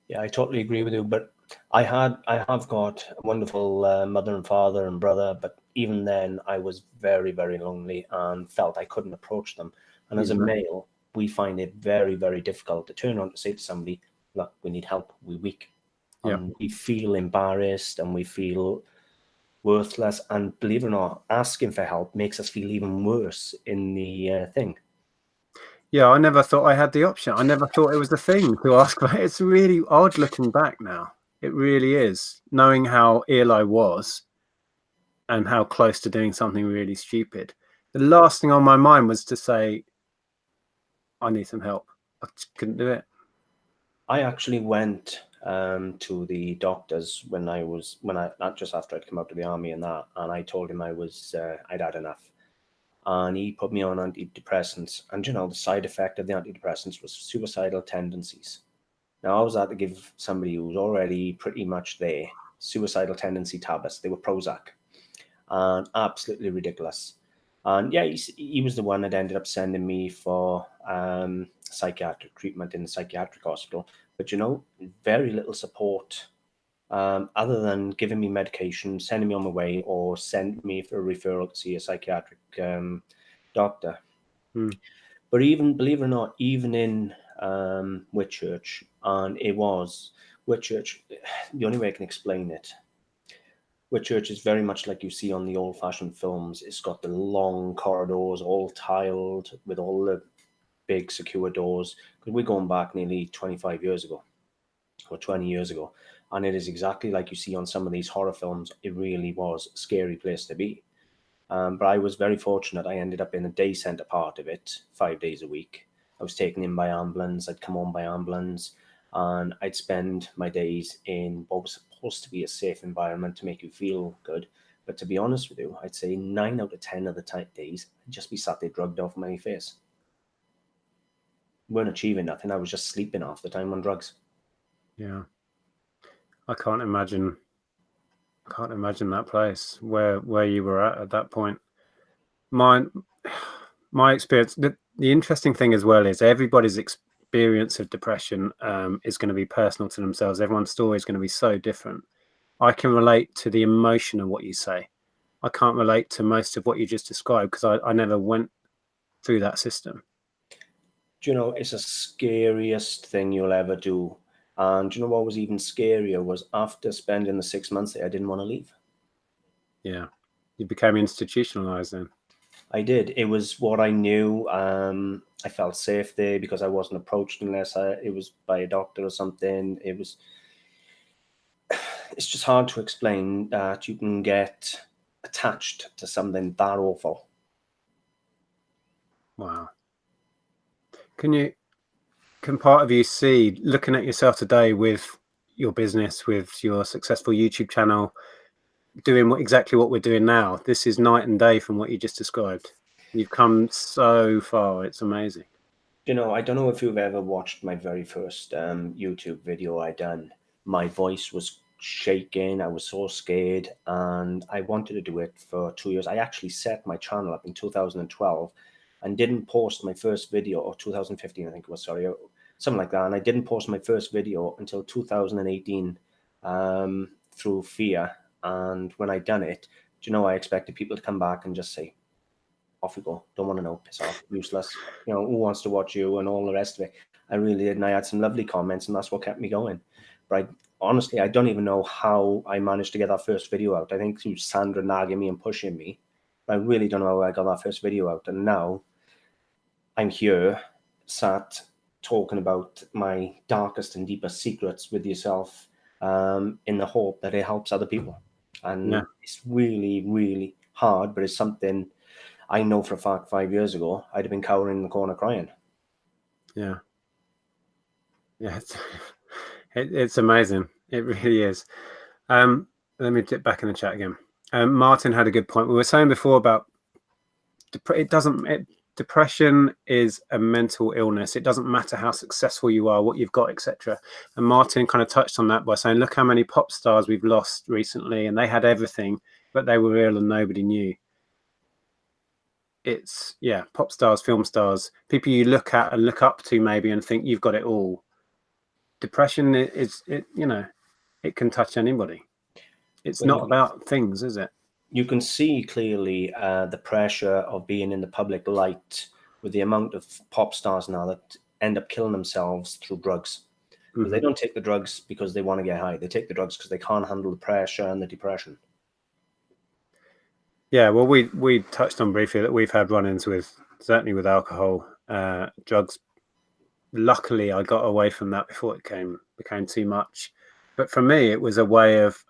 Yeah, I totally agree with you. But I have got a wonderful mother and father and brother, but even then I was very, very lonely and felt I couldn't approach them. And as a male, we find it very, very difficult to turn around to say to somebody, look, we need help, we're weak. And we feel embarrassed and we feel worthless. And believe it or not, asking for help makes us feel even worse in the thing. Yeah, I never thought I had the option. I never thought it was the thing to ask for. It's really odd looking back now. It really is. Knowing how ill I was and how close to doing something really stupid. The last thing on my mind was to say, I need some help. I just couldn't do it. I actually went to the doctors not just after I'd come out of the army and that, and I told him I'd had enough. And he put me on antidepressants. And, the side effect of the antidepressants was suicidal tendencies. Now, I was out to give somebody who was already pretty much there suicidal tendency tablets. They were Prozac. And absolutely ridiculous. And yeah, he was the one that ended up sending me for psychiatric treatment in the psychiatric hospital. But, very little support other than giving me medication, sending me on my way, or send me for a referral to see a psychiatric doctor. But even, believe it or not, even in Whitchurch, and it was Whitchurch, the only way I can explain it, Whitchurch is very much like you see on the old-fashioned films. It's got the long corridors, all tiled, with all the big secure doors. Because we're going back nearly 25 years ago, or 20 years ago. And it is exactly like you see on some of these horror films. It really was a scary place to be. But I was very fortunate. I ended up in a day centre part of it, 5 days a week. I was taken in by ambulance. I'd come home by ambulance, and I'd spend my days in what was supposed to be a safe environment to make you feel good. But to be honest with you, I'd say 9 out of 10 of the days, I'd just be sat there drugged off my face. Weren't achieving nothing. I was just sleeping half the time on drugs. Yeah. I can't imagine that place where you were at that point. My experience, the interesting thing as well is everybody's experience of depression is going to be personal to themselves. Everyone's story is going to be so different. I can relate to the emotion of what you say. I can't relate to most of what you just described because I never went through that system. Do you know, it's the scariest thing you'll ever do. And do you know what was even scarier was after spending the 6 months there, I didn't want to leave. Yeah. You became institutionalized then. I did. It was what I knew. I felt safe there because I wasn't approached unless it was by a doctor or something. It's just hard to explain that you can get attached to something that awful. Wow. Can part of you see, looking at yourself today with your business, with your successful YouTube channel, doing exactly what we're doing now? This is night and day from what you just described. You've come so far. It's amazing. You know, I don't know if you've ever watched my very first YouTube video I done. My voice was shaking. I was so scared, and I wanted to do it for 2 years. I actually set my channel up in 2012 and didn't post my first video, or 2015, I think it was, sorry, something like that. And I didn't post my first video until 2018 through fear. And when I done it, do you know, I expected people to come back and just say, off you go, don't want to know, piss off, useless, you know, who wants to watch you, and all the rest of it. I really did, and I had some lovely comments, and that's what kept me going. But honestly, I don't even know how I managed to get that first video out. I think through Sandra nagging me and pushing me, but I really don't know how I got that first video out. And now I'm here, sat talking about my darkest and deepest secrets with yourself, in the hope that it helps other people. And Yeah. it's really, really hard, but it's something I know for a fact 5 years ago, I'd have been cowering in the corner crying. Yeah. Yeah. It's amazing. It really is. Let me dip back in the chat again. Martin had a good point. We were saying before about depression is a mental illness. It doesn't matter how successful you are, what you've got, etc. And Martin kind of touched on that by saying, look how many pop stars we've lost recently, and they had everything, but they were ill and nobody knew. It's, yeah, pop stars, film stars, people you look at and look up to maybe and think you've got it all. Depression is, you know, it can touch anybody. It's Well, not about things, is it? you can see clearly the pressure of being in the public light with the amount of pop stars now that end up killing themselves through drugs. Because they don't take the drugs because they want to get high. They take the drugs because they can't handle the pressure and the depression. Yeah, well, we touched on briefly that we've had run-ins with, certainly with alcohol, drugs. Luckily, I got away from that before it became too much. But for me, it was a way of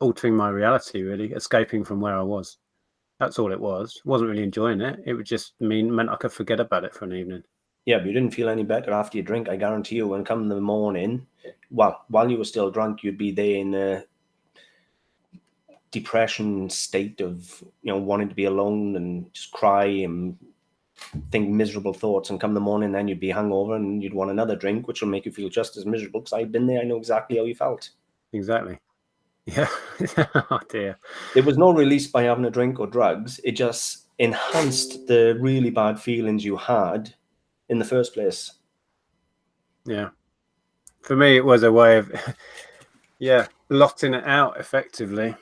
altering my reality, really, escaping from where I was. That's all it was. Wasn't really enjoying it. It would just meant I could forget about it for an evening. Yeah, but you didn't feel any better after you drink. I guarantee you, when come the morning, well, while you were still drunk, you'd be there in a depression state of, you know, wanting to be alone and just cry and think miserable thoughts. And come the morning, then you'd be hungover and you'd want another drink, which will make you feel just as miserable. Because I've been there, I know exactly how you felt. Exactly. Yeah. Oh dear. There was no release by having a drink or drugs. It just enhanced the really bad feelings you had in the first place. Yeah. For me, it was a way of, yeah, blotting it out effectively.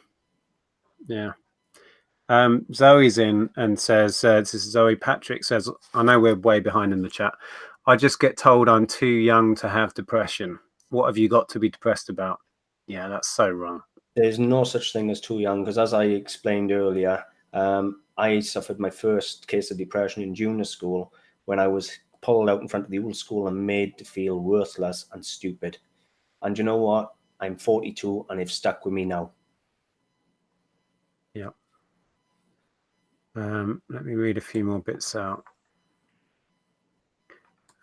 Yeah. Zoe's in and says, this is Zoe Patrick says, I know we're way behind in the chat. I just get told I'm too young to have depression. What have you got to be depressed about? Yeah, that's so wrong. There's no such thing as too young, because as I explained earlier, I suffered my first case of depression in junior school when I was pulled out in front of the whole school and made to feel worthless and stupid. And you know what? I'm 42 and it's stuck with me now. Yeah. Let me read a few more bits out.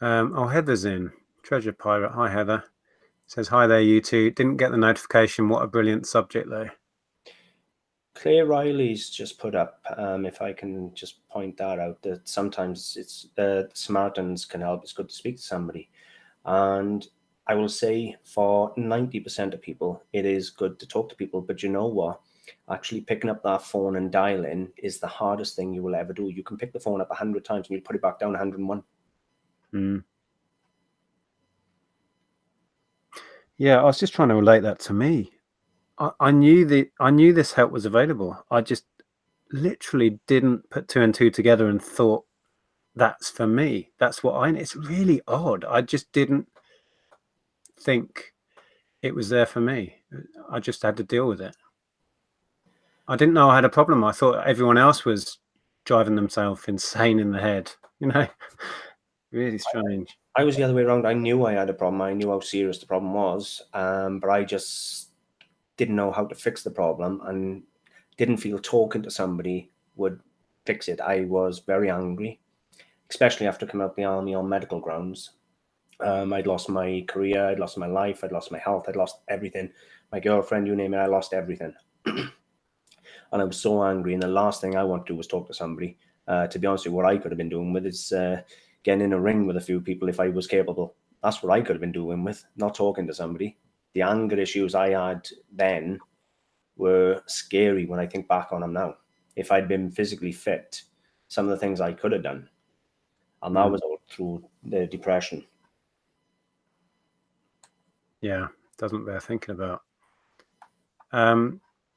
Oh, Heather's in. Treasure Pirate. Hi, Heather. Says, hi there, you two. Didn't get the notification. What a brilliant subject, though. Claire Riley's just put up, if I can just point that out, that sometimes it's the Samaritans can help. It's good to speak to somebody. And I will say for 90% of people, it is good to talk to people. But you know what? Actually picking up that phone and dialing is the hardest thing you will ever do. You can pick the phone up 100 times and you put it back down 101. Yeah, I was just trying to relate that to me. I knew this help was available. I just literally didn't put two and two together and thought that's for me. That's what I need. It's really odd. I just didn't think it was there for me. I just had to deal with it. I didn't know I had a problem. I thought everyone else was driving themselves insane in the head. Really strange. I was the other way around. I knew I had a problem. I knew how serious the problem was, but I just didn't know how to fix the problem and didn't feel talking to somebody would fix it. I was very angry, especially after coming out of the army on medical grounds. I'd lost my career, I'd lost my life, I'd lost my health, I'd lost everything. My girlfriend, you name it, I lost everything. And I was so angry. And the last thing I want to do was talk to somebody. To be honest with you, what I could have been doing with is getting in a ring with a few people if I was capable. That's what I could have been doing with, not talking to somebody. The anger issues I had then were scary when I think back on them now. If I'd been physically fit, some of the things I could have done. And that was all through the depression. Yeah, doesn't bear thinking about.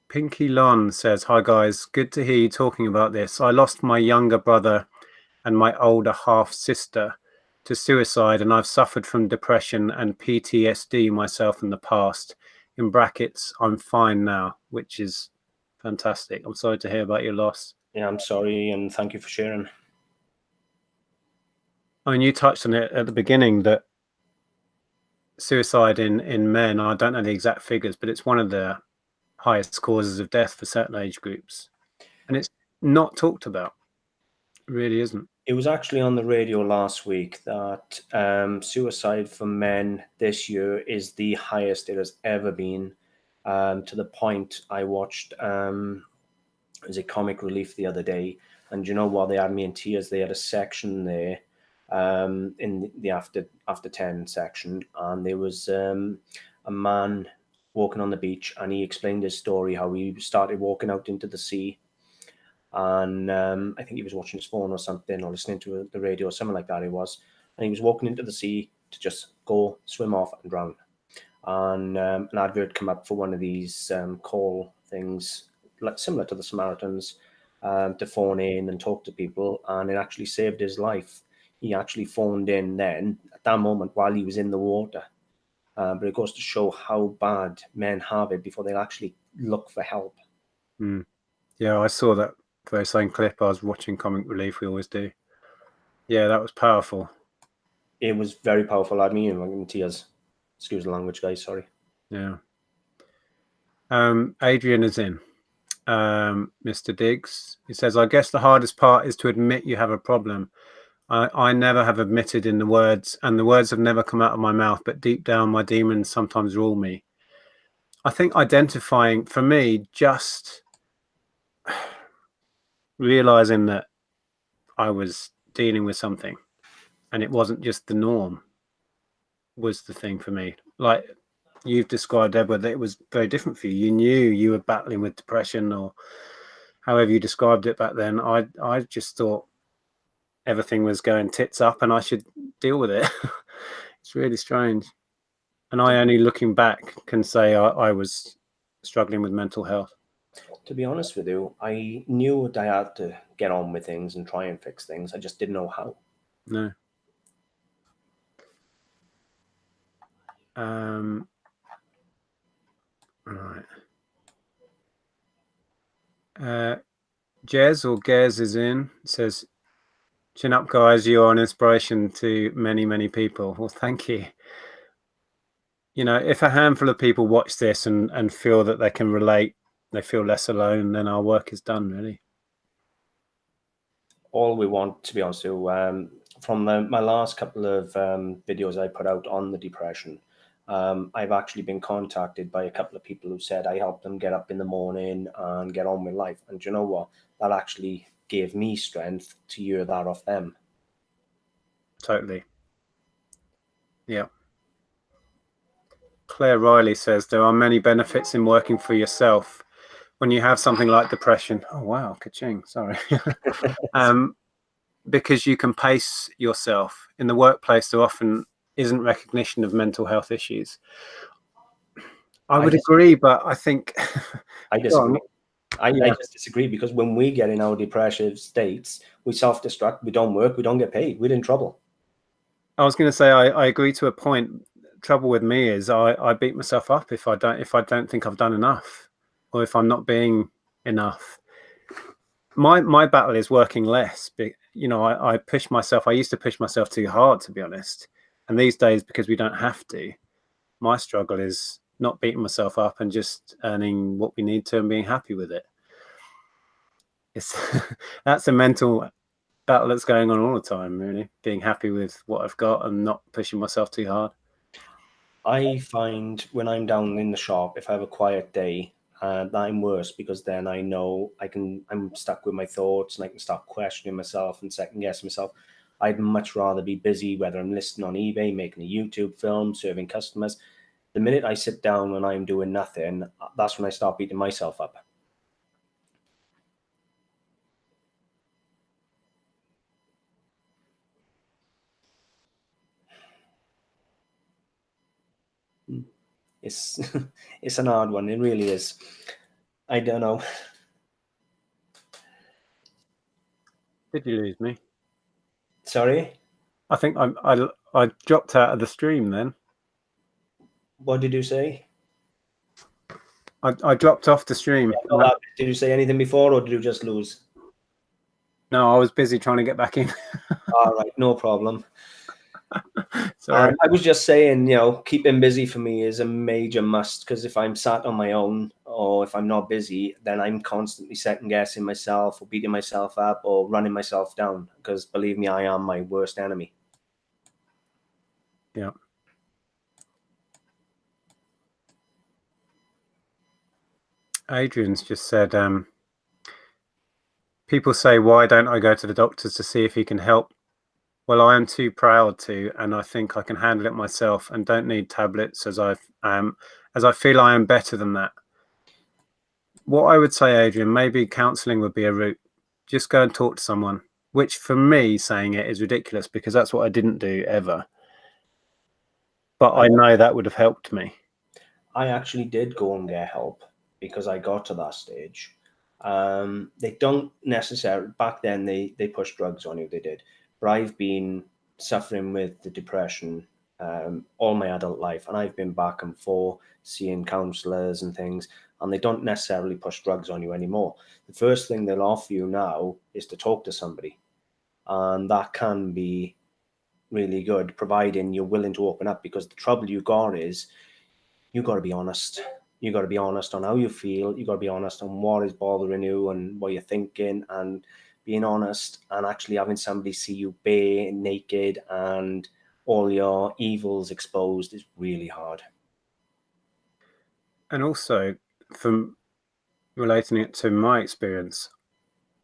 Pinky Lon says, hi guys, good to hear you talking about this. I lost my younger brother and my older half sister to suicide, and I've suffered from depression and PTSD myself in the past. In brackets, I'm fine now, which is fantastic. I'm sorry to hear about your loss. Yeah, I'm sorry, and thank you for sharing. I mean, you touched on it at the beginning that suicide in men, I don't know the exact figures, but it's one of the highest causes of death for certain age groups, and it's not talked about. It really isn't. It was actually on the radio last week that suicide for men this year is the highest it has ever been. To the point I watched it was a Comic Relief the other day, and you know what? They had me in tears. They had a section there in the after 10 section, and there was a man walking on the beach, and he explained his story how he started walking out into the sea. And I think he was watching his phone or something, or listening to the radio or something like that. He was, and he was walking into the sea to just go swim off and drown. And an advert come up for one of these call things, like similar to the Samaritans, to phone in and talk to people, and it actually saved his life. He actually phoned in then at that moment while he was in the water. But it goes to show how bad men have it before they actually look for help. Yeah, I saw that very same clip. I was watching Comic Relief. We always do. Yeah, that was powerful. It was very powerful. I mean, I'm in tears. Excuse the language, guys. Sorry. Yeah. Adrian is in. Mr. Diggs. He says, I guess the hardest part is to admit you have a problem. I never have admitted in the words, and the words have never come out of my mouth, but deep down my demons sometimes rule me. I think identifying, for me, just realizing that I was dealing with something and it wasn't just the norm was the thing for me. Like you've described, Edward, that it was very different for you. You knew you were battling with depression or however you described it back then. I just thought everything was going tits up and I should deal with it. It's really strange. And I only looking back can say I was struggling with mental health. To be honest with you, I knew that I had to get on with things and try and fix things. I just didn't know how. No. Right. Jez or Gez is in, says, chin up, guys. You are an inspiration to many, many people. Well, thank you. You know, if a handful of people watch this and feel that they can relate, they feel less alone, then our work is done, really. all we want, to be honest with you, from my last couple of videos I put out on the depression, I've actually been contacted by a couple of people who said I helped them get up in the morning and get on with life. And you know what? That actually gave me strength to hear that off them. Totally. Yeah. Claire Riley says there are many benefits in working for yourself when you have something like depression. Oh, wow. Ka-ching. Sorry. Because you can pace yourself. In the workplace, there often isn't recognition of mental health issues. I would agree, but I think I disagree. I just disagree, because when we get in our depressive states, we self-destruct, we don't work, we don't get paid, we're in trouble. I was going to say I agree to a point. Trouble with me is I beat myself up if I don't think I've done enough, or if I'm not being enough. My battle is working less. You know, I push myself. I used to push myself too hard, to be honest. And these days, because we don't have to, my struggle is not beating myself up and just earning what we need to and being happy with it. It's that's a mental battle that's going on all the time, really. Being happy with what I've got and not pushing myself too hard. I find when I'm down in the shop, if I have a quiet day, that I'm worse, because then I know I'm stuck with my thoughts and I can start questioning myself and second guessing myself. I'd much rather be busy, whether I'm listing on eBay, making a YouTube film, serving customers. The minute I sit down and I'm doing nothing, that's when I start beating myself up. It's it's an hard one. It really is. I don't know. Did you lose me? Sorry? I think I dropped out of the stream then. What did you say? I dropped off the stream. Yeah, did you say anything before, or did you just lose? No, I was busy trying to get back in. All right, no problem. Sorry. I was just saying, you know, keeping busy for me is a major must, because if I'm sat on my own, or if I'm not busy, then I'm constantly second guessing myself or beating myself up or running myself down, because believe me, I am my worst enemy. Yeah. Adrian's just said, people say, why don't I go to the doctors to see if he can help? Well, I am too proud to, and I think I can handle it myself and don't need tablets, as I feel I am better than that. What I would say, Adrian, maybe counselling would be a route. Just go and talk to someone, which for me, saying it is ridiculous, because that's what I didn't do ever. But I know that would have helped me. I actually did go and get help, because I got to that stage. They don't necessarily, back then they pushed drugs on you, they did. But I've been suffering with the depression all my adult life, and I've been back and forth seeing counsellors and things, and they don't necessarily push drugs on you anymore. The first thing they'll offer you now is to talk to somebody, and that can be really good, providing you're willing to open up, because the trouble you got is you got to be honest. You got to be honest on how you feel. You got to be honest on what is bothering you and what you're thinking, and being honest and actually having somebody see you bare, naked, and all your evils exposed is really hard. And also, from relating it to my experience,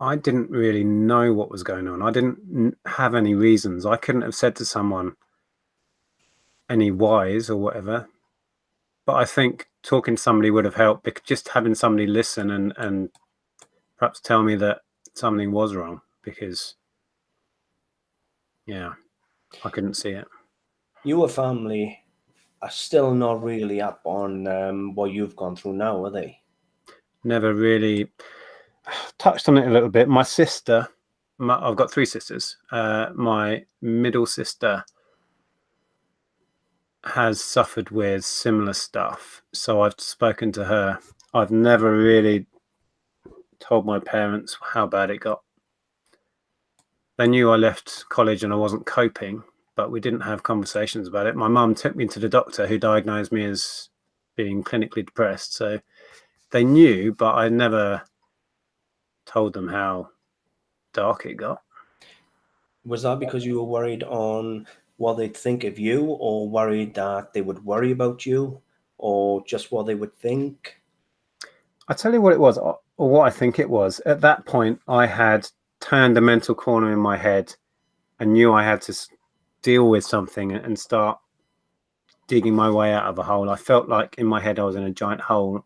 I didn't really know what was going on. I didn't have any reasons. I couldn't have said to someone any whys or whatever. But I think talking to somebody would have helped, because just having somebody listen and perhaps tell me that something was wrong, because, yeah, I couldn't see it. Your family are still not really up on what you've gone through now, are they? Never really touched on it a little bit. My sister, I've got 3 sisters. My middle sister has suffered with similar stuff, so I've spoken to her. I've never really told my parents how bad it got. They knew I left college and I wasn't coping, but we didn't have conversations about it. My mum took me to the doctor, who diagnosed me as being clinically depressed, so they knew, but I never told them how dark it got. Was that because you were worried on what they'd think of you, or worried that they would worry about you, or just what they would think? I tell you what it was, or what I think it was. At that point, I had turned a mental corner in my head and knew I had to deal with something and start digging my way out of a hole. I felt like in my head I was in a giant hole,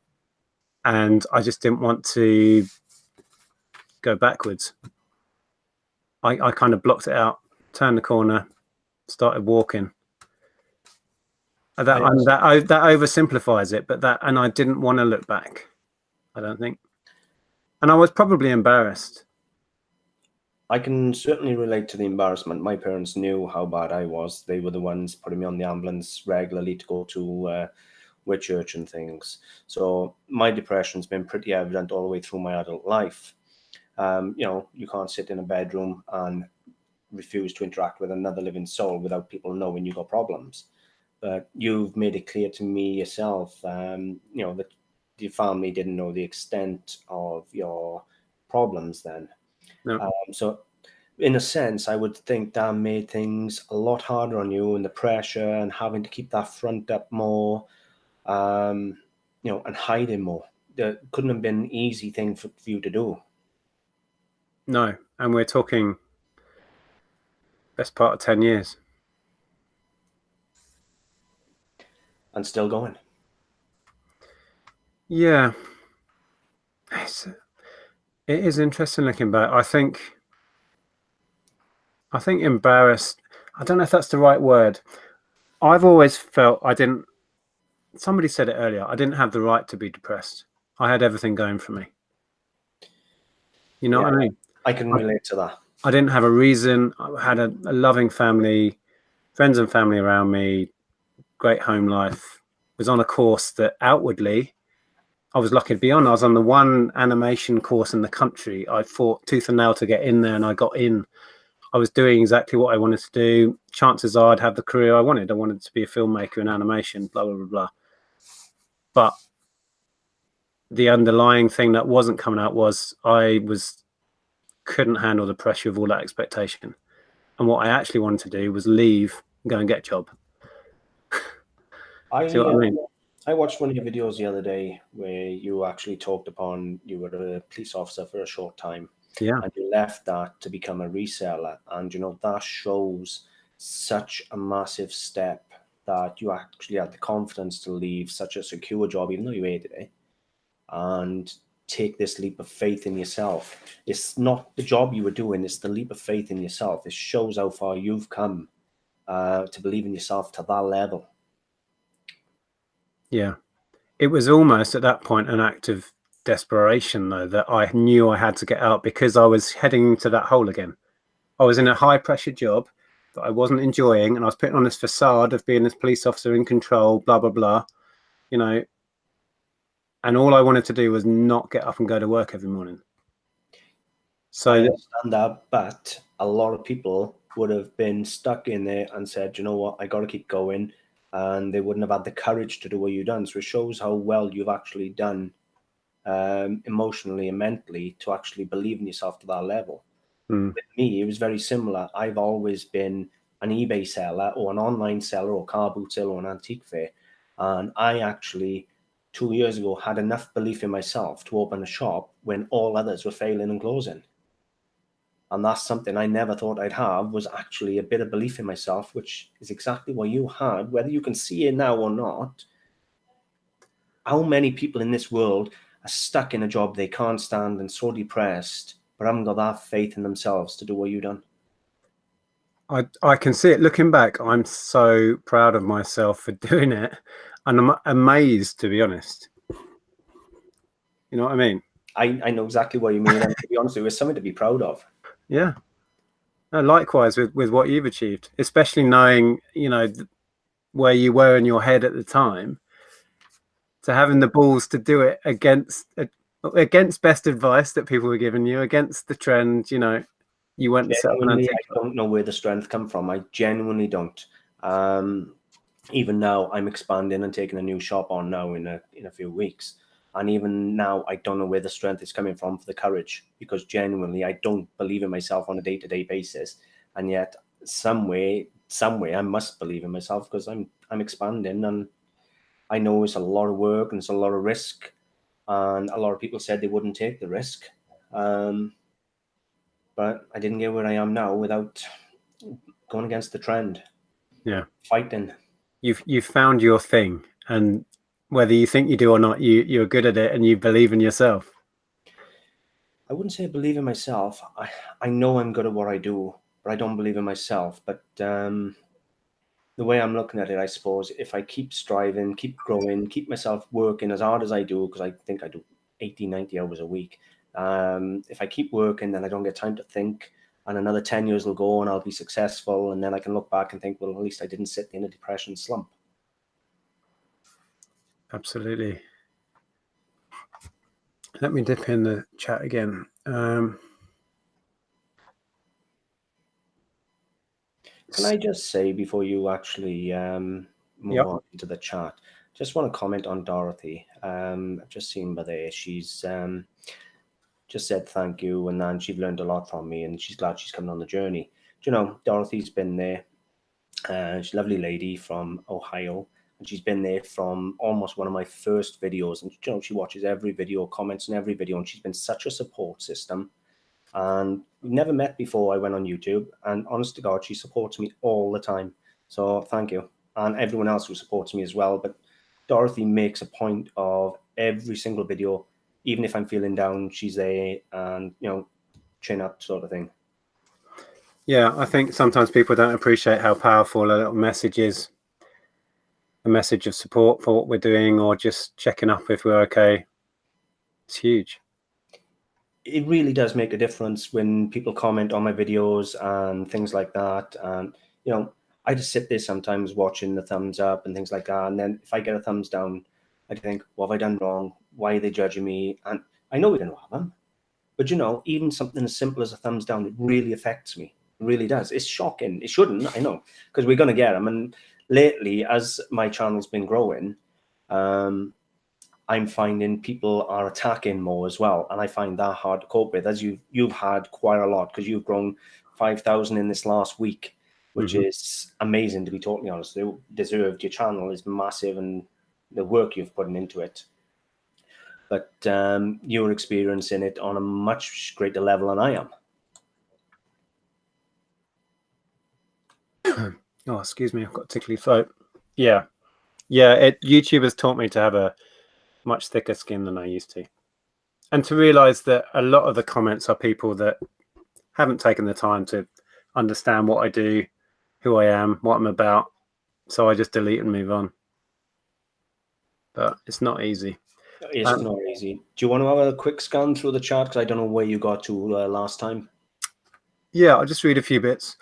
and I just didn't want to go backwards. I kind of blocked it out, turned the corner, started walking. That oversimplifies it, but and I didn't want to look back, I don't think, and I was probably embarrassed. I can certainly relate to the embarrassment. My parents knew how bad I was. They were the ones putting me on the ambulance regularly to go to church and things. So my depression's been pretty evident all the way through my adult life. You can't sit in a bedroom and refuse to interact with another living soul without people knowing you got problems. But you've made it clear to me yourself, that your family didn't know the extent of your problems then. No, So, in a sense, I would think that made things a lot harder on you, and the pressure and having to keep that front up more, and hiding more. That couldn't have been an easy thing for you to do. no, and we're talking best part of 10 years. And still going. Yeah, it is interesting looking back. I think embarrassed. I don't know if that's the right word. I've always felt I didn't. Somebody said it earlier. I didn't have the right to be depressed. I had everything going for me. You know Yeah, what I mean? I can relate to that. I didn't have a reason. I had a loving family, friends and family around me, great home life. Was on a course that outwardly I was lucky to be on. I was on the one animation course in the country. I fought tooth and nail to get in there, and I got in. I was doing exactly what I wanted to do. Chances are I'd have the career I wanted. I wanted to be a filmmaker in animation, blah, blah, blah, blah. But the underlying thing that wasn't coming out was couldn't handle the pressure of all that expectation. And what I actually wanted to do was leave and go and get a job. See I what I mean? I watched one of your videos the other day where you actually talked upon you were a police officer for a short time, Yeah. and you left that to become a reseller. And that shows such a massive step, that you actually had the confidence to leave such a secure job, even though you hated it, and take this leap of faith in yourself. It's not the job you were doing, it's the leap of faith in yourself. It shows how far you've come to believe in yourself to that level. Yeah. It was almost at that point an act of desperation, though, that I knew I had to get out because I was heading into that hole again. I was in a high pressure job that I wasn't enjoying, and I was putting on this facade of being this police officer in control, blah, blah, blah, you know, and all I wanted to do was not get up and go to work every morning. I So, understand that, but a lot of people would have been stuck in there and said, you know what, I got to keep going. And they wouldn't have had the courage to do what you've done. So it shows how well you've actually done emotionally and mentally to actually believe in yourself to that level. With me, it was very similar. I've always been an eBay seller or an online seller or car boot seller or an antique fair. And I actually, 2 years ago, had enough belief in myself to open a shop when all others were failing and closing. And that's something I never thought I'd have, was actually a bit of belief in myself, which is exactly what you had. Whether you can see it now or not, how many people in this world are stuck in a job they can't stand and so depressed, but haven't got that faith in themselves to do what you've done? I can see it looking back. I'm so proud of myself for doing it, and I'm amazed, to be honest. You know what I mean? I know exactly what you mean, and to be honest, it was something to be proud of. Yeah. No, likewise with what you've achieved, especially knowing, where you were in your head at the time, to having the balls to do it against best advice that people were giving you, against the trend. You went and set up an Genuinely, antique I shop. don't know where the strength come from. I genuinely don't. Even now, I'm expanding and taking a new shop on now in a few weeks. And even now, I don't know where the strength is coming from for the courage, because genuinely, I don't believe in myself on a day-to-day basis. and yet somewhere I must believe in myself, because I'm expanding, and I know it's a lot of work and it's a lot of risk, and a lot of people said they wouldn't take the risk, but I didn't get where I am now without going against the trend. Yeah, Fighting. you've found your thing, and whether you think you do or not, you're good at it and you believe in yourself. I wouldn't say I believe in myself. I know I'm good at what I do, but I don't believe in myself. But the way I'm looking at it, I suppose, if I keep striving, keep growing, keep myself working as hard as I do, because I think I do 80, 90 hours a week. If I keep working, then I don't get time to think, and another 10 years will go and I'll be successful. And then I can look back and think, well, at least I didn't sit in a depression slump. Absolutely. Let me dip in the chat again. Can I just say, before you actually move on into the chat, just want to comment on Dorothy. I've just seen by there, she's just said thank you, and then she's learned a lot from me, and she's glad she's coming on the journey. Do you know, Dorothy's been there. She's a lovely lady from Ohio, and she's been there from almost one of my first videos. And you know, she watches every video, comments on every video, and she's been such a support system. And we've never met before I went on YouTube, and honest to God, she supports me all the time. So thank you, and everyone else who supports me as well. But Dorothy makes a point of every single video, even if I'm feeling down, she's there, and you know, chin up sort of thing. Yeah, I think sometimes people don't appreciate how powerful a little message is. A message of support for what we're doing, or just checking up if we're okay. It's huge. It really does make a difference when people comment on my videos and things like that. And, you know, I just sit there sometimes watching the thumbs up and things like that. And then if I get a thumbs down, I think, what have I done wrong? Why are they judging me? And I know we don't have them. But, you know, even something as simple as a thumbs down, it really affects me. It really does. It's shocking. It shouldn't, I know, because we're going to get them. And lately, as my channel's been growing, I'm finding people are attacking more as well, and I find that hard to cope with. As you've had quite a lot, because you've grown 5,000 in this last week, which is amazing, to be totally honest. You deserved. Your channel is massive, and the work you've put into it. But you're experiencing it on a much greater level than I am. Oh, excuse me, I've got a tickly throat. Yeah, YouTube has taught me to have a much thicker skin than I used to, and to realize that a lot of the comments are people that haven't taken the time to understand what I do, who I am, what I'm about. So I just delete and move on. But it's not easy. It's not easy. Do you want to have a quick scan through the chat? Because I don't know where you got to last time. Yeah, I'll just read a few bits.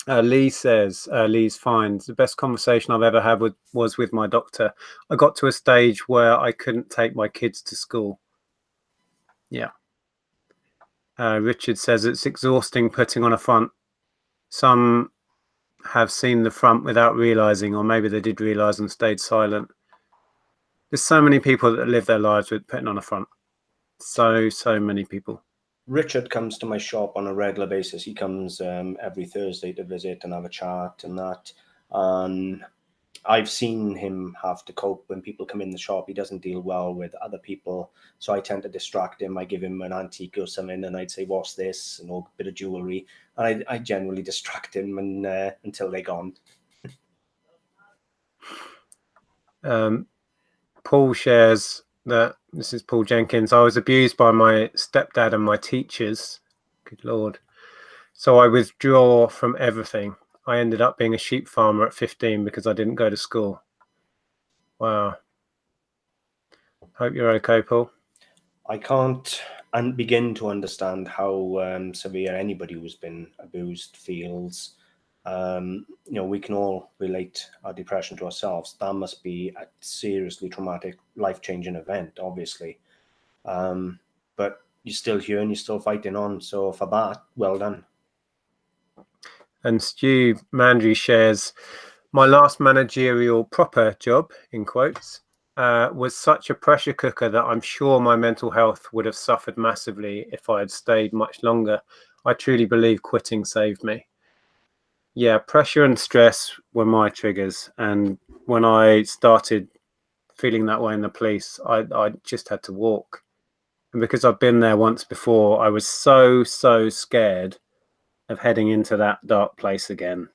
Lee says, Lee's finds the best conversation I've ever had was with my doctor. I got to a stage where I couldn't take my kids to school. Yeah. Richard says it's exhausting putting on a front. Some have seen the front without realizing, or maybe they did realize and stayed silent. There's so many people that live their lives with putting on a front. So many people. Richard comes to my shop on a regular basis. He comes every Thursday to visit and have a chat and that. And I've seen him have to cope when people come in the shop. He doesn't deal well with other people. So I tend to distract him. I give him an antique or something, and I'd say, what's this? And a bit of jewelry. And I generally distract him until they're gone. Paul shares that, this is Paul Jenkins, I was abused by my stepdad and my teachers. Good Lord. So I withdraw from everything. I ended up being a sheep farmer at 15 because I didn't go to school. Wow. Hope you're okay, Paul. I can't begin to understand how severe anybody who's been abused feels. You know, we can all relate our depression to ourselves. That must be a seriously traumatic, life-changing event, obviously. But you're still here and you're still fighting on. So for that, well done. And Stu Mandy shares, my last managerial proper job, in quotes, was such a pressure cooker that I'm sure my mental health would have suffered massively if I had stayed much longer. I truly believe quitting saved me. Yeah, pressure and stress were my triggers. And when I started feeling that way in the police, I just had to walk. And because I've been there once before, I was so scared of heading into that dark place again.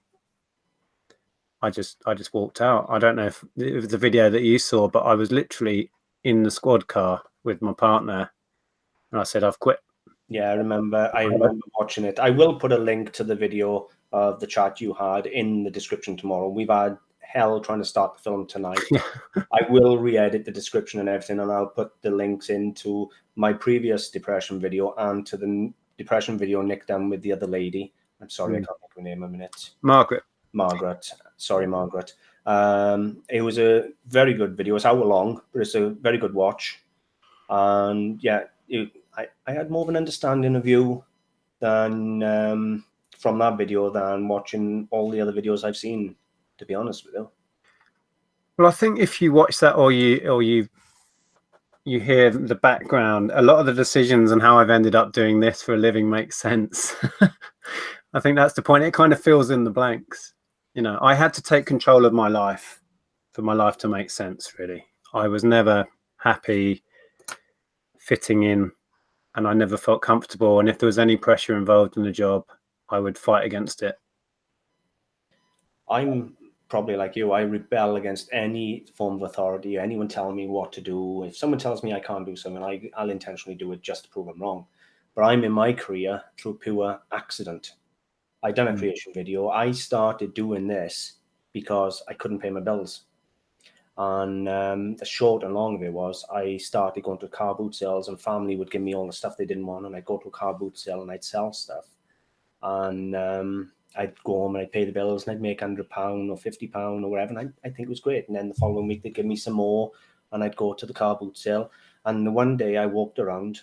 I just walked out. I don't know if it was the video that you saw, but I was literally in the squad car with my partner, and I said, I've quit. Yeah, I remember watching it. I will put a link to the video of the chat you had in the description tomorrow. We've had hell trying to start the film tonight. I will re-edit the description and everything, and I'll put the links into my previous depression video and to the depression video Nick done with the other lady. I'm sorry, I can't think of her name a minute. Margaret. Sorry, Margaret. It was a very good video. It's hour long, but it's a very good watch. And yeah, I had more of an understanding of you than from that video than watching all the other videos I've seen, to be honest with you. Well, I think if you watch that or you hear the background, a lot of the decisions and how I've ended up doing this for a living makes sense. I think that's the point. It kind of fills in the blanks. You know, I had to take control of my life for my life to make sense, really. I was never happy fitting in, and I never felt comfortable. And if there was any pressure involved in the job, I would fight against it. I'm probably like you. I rebel against any form of authority, anyone telling me what to do. If someone tells me I can't do something, I'll intentionally do it just to prove I'm wrong. But I'm in my career through pure accident. I done a creation video. I started doing this because I couldn't pay my bills. And the short and long of it was I started going to car boot sales, and family would give me all the stuff they didn't want, and I'd go to a car boot sale and I'd sell stuff. And I'd go home and I'd pay the bills, and I'd make £100 or £50 or whatever. And I think it was great. And then the following week they'd give me some more, and I'd go to the car boot sale. And one day I walked around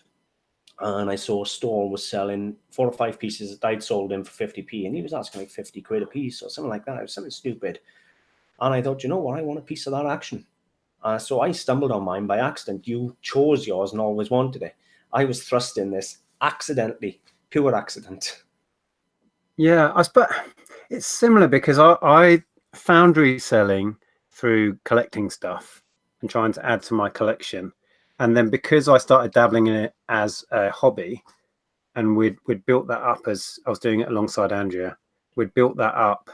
and I saw a store was selling 4 or 5 pieces that I'd sold him for 50p, and he was asking like 50 quid a piece or something like that. It was something stupid. And I thought, you know what, I want a piece of that action. So I stumbled on mine by accident. You chose yours and always wanted it. I was thrust in this accidentally, pure accident. Yeah, I suppose it's similar because I found reselling through collecting stuff and trying to add to my collection. And then because I started dabbling in it as a hobby, and we'd built that up as I was doing it alongside Andrea, we'd built that up.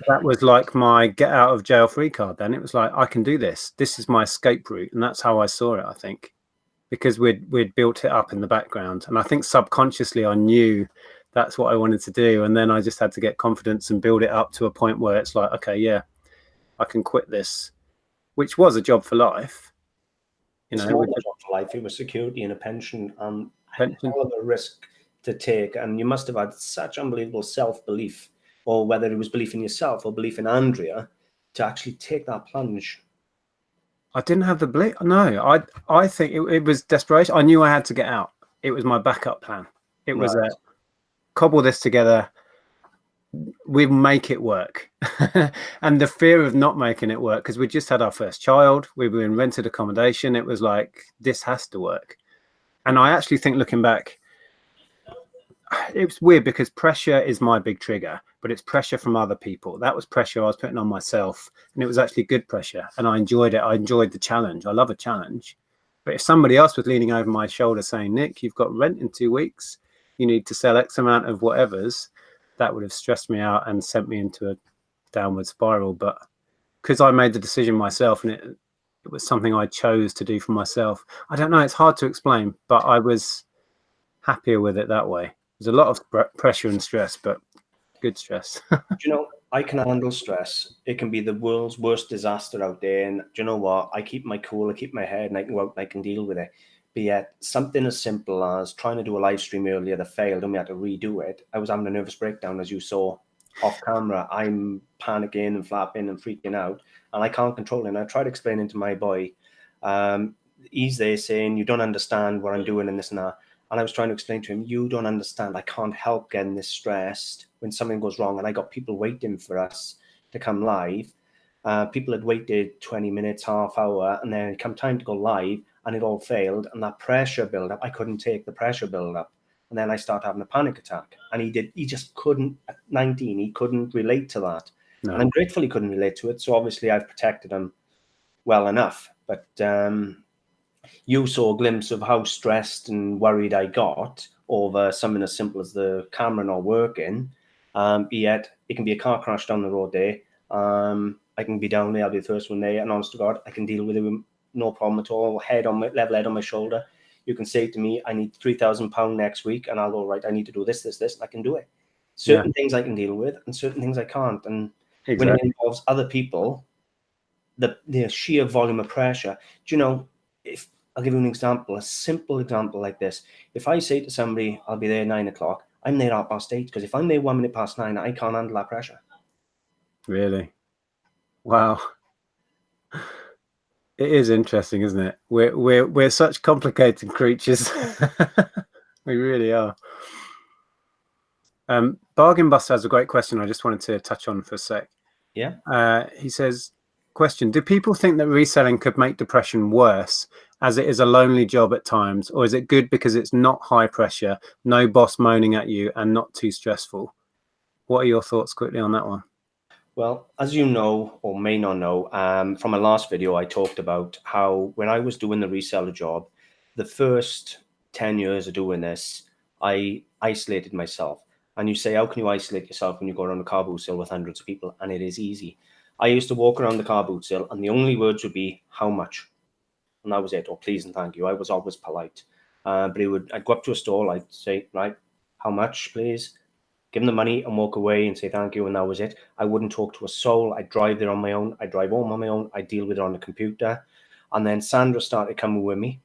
That was like my get out of jail free card. Then it was like, I can do this. This is my escape route. And that's how I saw it, I think, because we'd built it up in the background. And I think subconsciously I knew that's what I wanted to do. And then I just had to get confidence and build it up to a point where it's like, okay, yeah, I can quit this, which was a job for life. You know, it's not a job for life. It was security and a pension, and pension. all of a risk to take. And you must have had such unbelievable self-belief, or whether it was belief in yourself or belief in Andrea, to actually take that plunge. I didn't have the belief. No, I think it was desperation. I knew I had to get out. It was my backup plan. It was a cobble this together. We make it work. And the fear of not making it work, because we just had our first child, we were in rented accommodation. It was like, this has to work. And I actually think, looking back, it's weird because pressure is my big trigger, but it's pressure from other people. That was pressure I was putting on myself, and it was actually good pressure, and I enjoyed it. I enjoyed the challenge. I love a challenge. But if somebody else was leaning over my shoulder saying, Nick, you've got rent in 2 weeks, you need to sell X amount of whatevers, that would have stressed me out and sent me into a downward spiral. But because I made the decision myself, and it was something I chose to do for myself, I don't know, it's hard to explain, but I was happier with it that way. There's a lot of pressure and stress, but good stress. You know, I can handle stress. It can be the world's worst disaster out there, and do you know what? I keep my cool, I keep my head, and I can go out and I can deal with it. But yet, something as simple as trying to do a live stream earlier that failed, and we had to redo it. I was having a nervous breakdown, as you saw off camera. I'm panicking and flapping and freaking out, and I can't control it. And I tried explaining to my boy. He's there saying, you don't understand what I'm doing and this and that. And I was trying to explain to him, you don't understand. I can't help getting this stressed when something goes wrong. And I got people waiting for us to come live. People had waited 20 minutes, half hour, and then it come time to go live, and it all failed. And that pressure build up, I couldn't take the pressure build up. And then I started having a panic attack. And he just couldn't, at 19, he couldn't relate to that. No. And I'm grateful he couldn't relate to it. So obviously I've protected him well enough. But you saw a glimpse of how stressed and worried I got over something as simple as the camera not working. Yet it can be a car crash down the road there. I can be down there, I'll be the first one there, and honest to God, I can deal with it with no problem at all. Level head on my shoulder. You can say to me, I need £3,000 next week, and I'll go, right, I need to do this, and I can do it. Certain things I can deal with, and certain things I can't. And when it involves other people, the sheer volume of pressure. Do you know, if I'll give you an example, a simple example like this. If I say to somebody, I'll be there 9 o'clock, I'm there at 8:30, because if I'm there 1 minute past 9, I can't handle that pressure. Really? Wow. It is interesting, isn't it? We're such complicated creatures. We really are. Bargain Buster has a great question I just wanted to touch on for a sec. Yeah. He says, question, do people think that reselling could make depression worse, as it is a lonely job at times, or is it good because it's not high pressure, no boss moaning at you, and not too stressful? What are your thoughts quickly on that one? Well, as you know, or may not know, from my last video, I talked about how when I was doing the reseller job, the first 10 years of doing this, I isolated myself. And you say, how can you isolate yourself when you go around a car boot sale with hundreds of people? And it is easy. I used to walk around the car boot sale, and the only words would be, how much? And that was it, or please and thank you. I was always polite. But I'd go up to a stall, I'd say, right, how much, please? Give them the money and walk away and say thank you, and that was it. I wouldn't talk to a soul. I'd drive there on my own. I'd drive home on my own. I'd deal with it on the computer. And then Sandra started coming with me,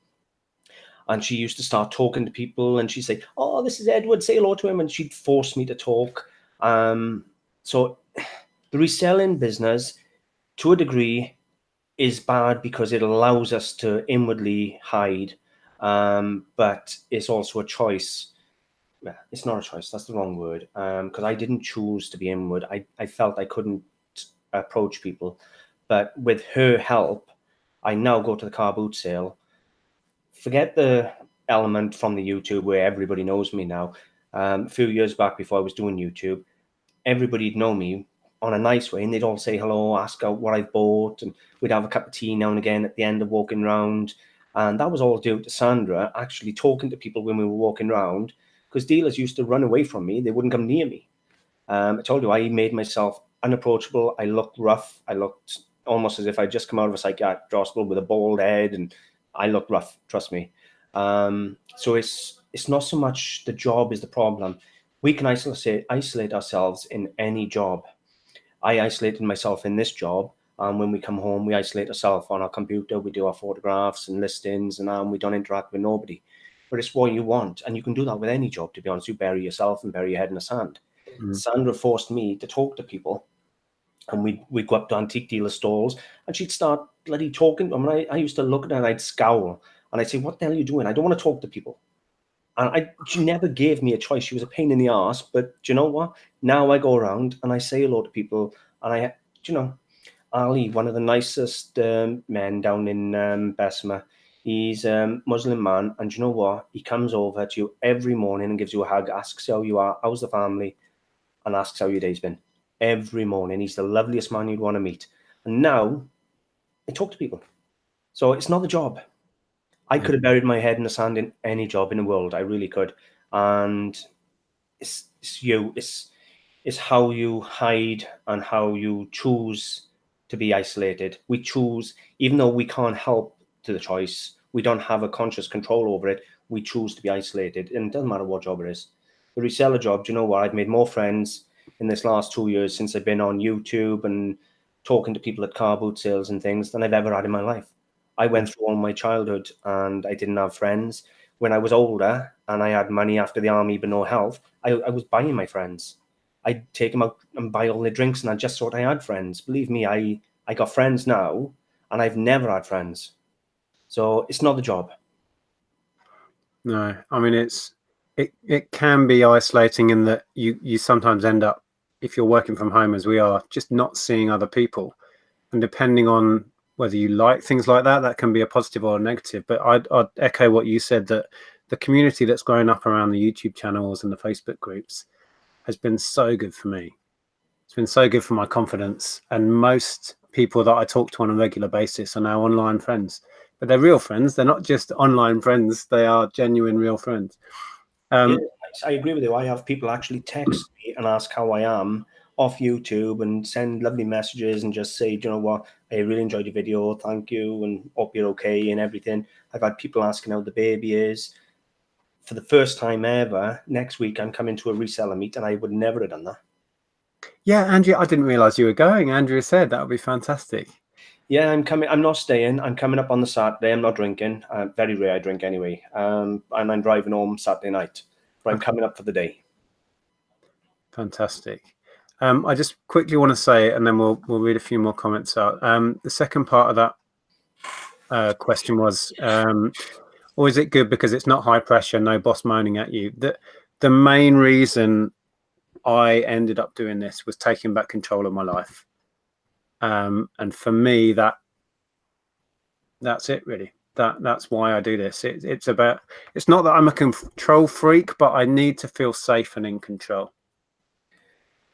and she used to start talking to people, and she'd say, oh, this is Edward, say hello to him, and she'd force me to talk. So the reselling business, to a degree, is bad because it allows us to inwardly hide, but it's also a choice. It's not a choice, that's the wrong word, because I didn't choose to be inward. I felt I couldn't approach people, but with her help, I now go to the car boot sale. Forget the element from the YouTube where everybody knows me now. A few years back, before I was doing YouTube, everybody'd know me on a nice way, and they'd all say hello, ask out what I've bought, and we'd have a cup of tea now and again at the end of walking around. And that was all due to Sandra actually talking to people when we were walking around, because dealers used to run away from me. They wouldn't come near me. I told you, I made myself unapproachable. I looked rough. I looked almost as if I'd just come out of a psychiatric hospital with a bald head, and I looked rough, trust me. So it's not so much the job is the problem. We can isolate ourselves in any job. I isolated myself in this job. And when we come home, we isolate ourselves on our computer. We do our photographs and listings, and we don't interact with nobody. But it's what you want. And you can do that with any job, to be honest. You bury yourself and bury your head in the sand. Sandra forced me to talk to people. And we'd go up to antique dealer stalls, and she'd start bloody talking. I mean, I used to look at her and I'd scowl. And I'd say, what the hell are you doing? I don't want to talk to people. And she never gave me a choice. She was a pain in the ass. But do you know what? Now I go around and I say hello to people. And Ali, one of the nicest men down in Bessemer, he's a Muslim man. And you know what? He comes over to you every morning and gives you a hug, asks how you are, how's the family, and asks how your day's been. Every morning. He's the loveliest man you'd want to meet. And now I talk to people. So it's not the job. I could have buried my head in the sand in any job in the world. I really could. And it's how you hide and how you choose to be isolated. We choose, even though we can't help to the choice, we don't have a conscious control over it, we choose to be isolated. And it doesn't matter what job it is. The reseller job, do you know what? I've made more friends in this last 2 years since I've been on YouTube and talking to people at car boot sales and things than I've ever had in my life. I went through all my childhood and I didn't have friends. When I was older and I had money after the army but no health, I was buying my friends. I'd take them out and buy all their drinks, and I just thought I had friends. Believe me, I got friends now, and I've never had friends. So it's not the job. No, I mean, it can be isolating in that you sometimes end up, if you're working from home as we are, just not seeing other people. And depending on whether you like things like that, that can be a positive or a negative. But I'd echo what you said, that the community that's grown up around the YouTube channels and the Facebook groups has been so good for me. It's been so good for my confidence. And most people that I talk to on a regular basis are now online friends, but they're real friends. They're not just online friends. They are genuine, real friends. Yeah, I agree with you. I have people actually text me and ask how I am off YouTube and send lovely messages and just say, do you know what, I really enjoyed your video, thank you, and hope you're okay and everything. I've had people asking how the baby is. For the first time ever, next week I'm coming to a reseller meet, and I would never have done that. Yeah, Andrea, I didn't realize you were going. Andrea said that would be fantastic. Yeah, I'm coming. I'm not staying. I'm coming up on the Saturday. I'm not drinking. Very rare I drink anyway. And I'm driving home Saturday night. But I'm coming up for the day. Fantastic. I just quickly want to say, and then we'll read a few more comments out. The second part of that question was, or is it good because it's not high pressure, no boss moaning at you? The main reason I ended up doing this was taking back control of my life. And for me, that's it really. That's why I do this. It's not that I'm a control freak, but I need to feel safe and in control.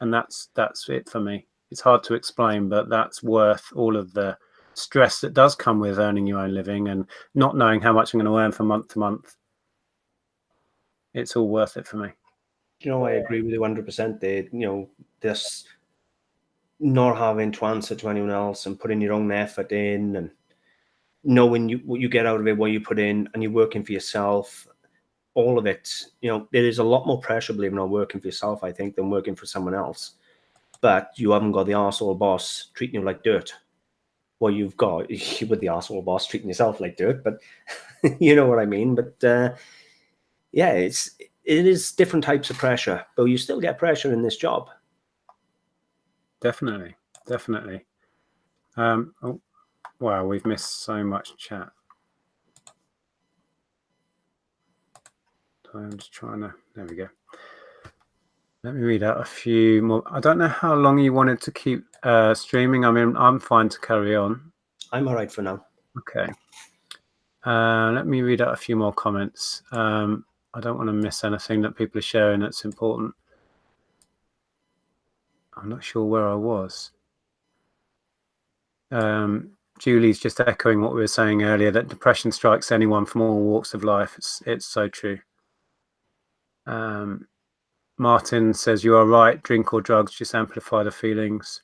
And that's it for me. It's hard to explain, but that's worth all of the stress that does come with earning your own living and not knowing how much I'm going to earn from month to month. It's all worth it for me. You know, I agree with you 100%. This not having to answer to anyone else and putting your own effort in and knowing what you get out of it, what you put in, and you're working for yourself. All of it, there is a lot more pressure, believe it or not, working for yourself, I think, than working for someone else. But you haven't got the arsehole boss treating you like dirt. Well, you've got with the arsehole boss treating yourself like dirt, but you know what I mean. But yeah, it is different types of pressure, but you still get pressure in this job. Definitely. Oh, wow, we've missed so much chat. So I'm just trying to, there we go. Let me read out a few more. I don't know how long you wanted to keep streaming. I mean, I'm fine to carry on. I'm all right for now. Okay. Let me read out a few more comments. I don't want to miss anything that people are sharing that's important. I'm not sure where I was. Julie's just echoing what we were saying earlier, that depression strikes anyone from all walks of life. It's so true. Martin says, you are right. Drink or drugs just amplify the feelings.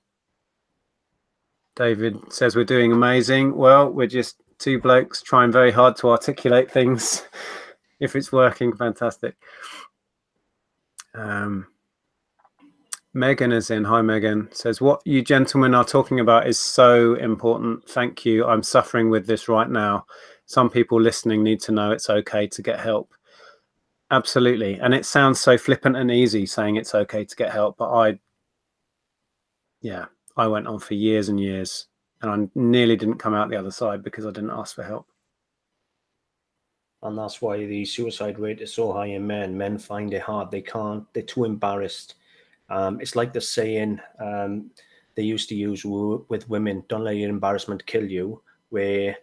David says, we're doing amazing. Well, we're just two blokes trying very hard to articulate things. If it's working, fantastic. Megan is in. Hi, Megan. Says, what you gentlemen are talking about is so important. Thank you. I'm suffering with this right now. Some people listening need to know it's okay to get help. Absolutely. And it sounds so flippant and easy saying it's okay to get help. But I went on for years and years and I nearly didn't come out the other side because I didn't ask for help. And that's why the suicide rate is so high in men. Men find it hard. They can't. They're too embarrassed. It's like the saying they used to use with women, don't let your embarrassment kill you, where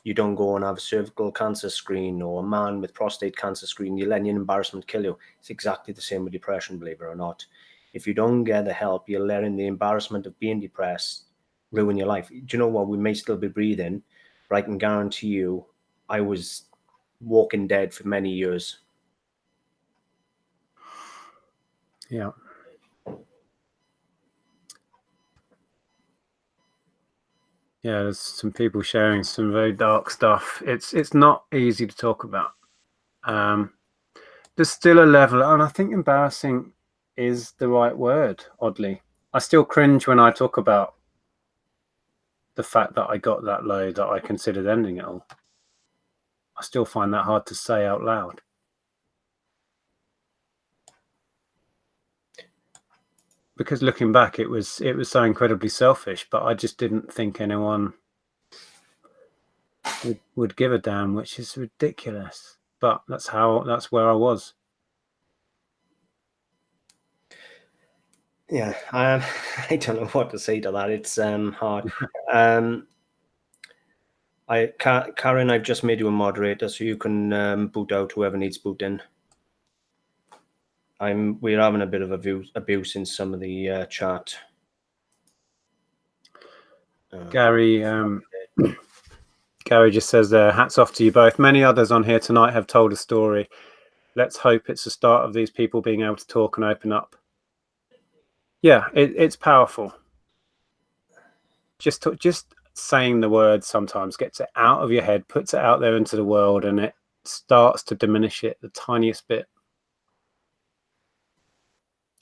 you don't go and have a cervical cancer screen, or a man with prostate cancer screen, you let your embarrassment kill you. It's exactly the same with depression, believe it or not. If you don't get the help, you're letting the embarrassment of being depressed ruin your life. Do you know what? We may still be breathing, but I can guarantee you I was walking dead for many years. Yeah. Yeah, there's some people sharing some very dark stuff. It's not easy to talk about. There's still a level, and I think embarrassing is the right word, oddly. I still cringe when I talk about the fact that I got that low, that I considered ending it all. I still find that hard to say out loud. Because looking back, it was so incredibly selfish, but I just didn't think anyone would give a damn, which is ridiculous. But that's where I was. Yeah, I don't know what to say to that. It's hard. Karen, I've just made you a moderator, so you can boot out whoever needs booting. We're having a bit of abuse in some of the chat. Gary just says there, hats off to you both. Many others on here tonight have told a story. Let's hope it's the start of these people being able to talk and open up. Yeah, it's powerful. Just saying the words sometimes gets it out of your head, puts it out there into the world, and it starts to diminish it the tiniest bit.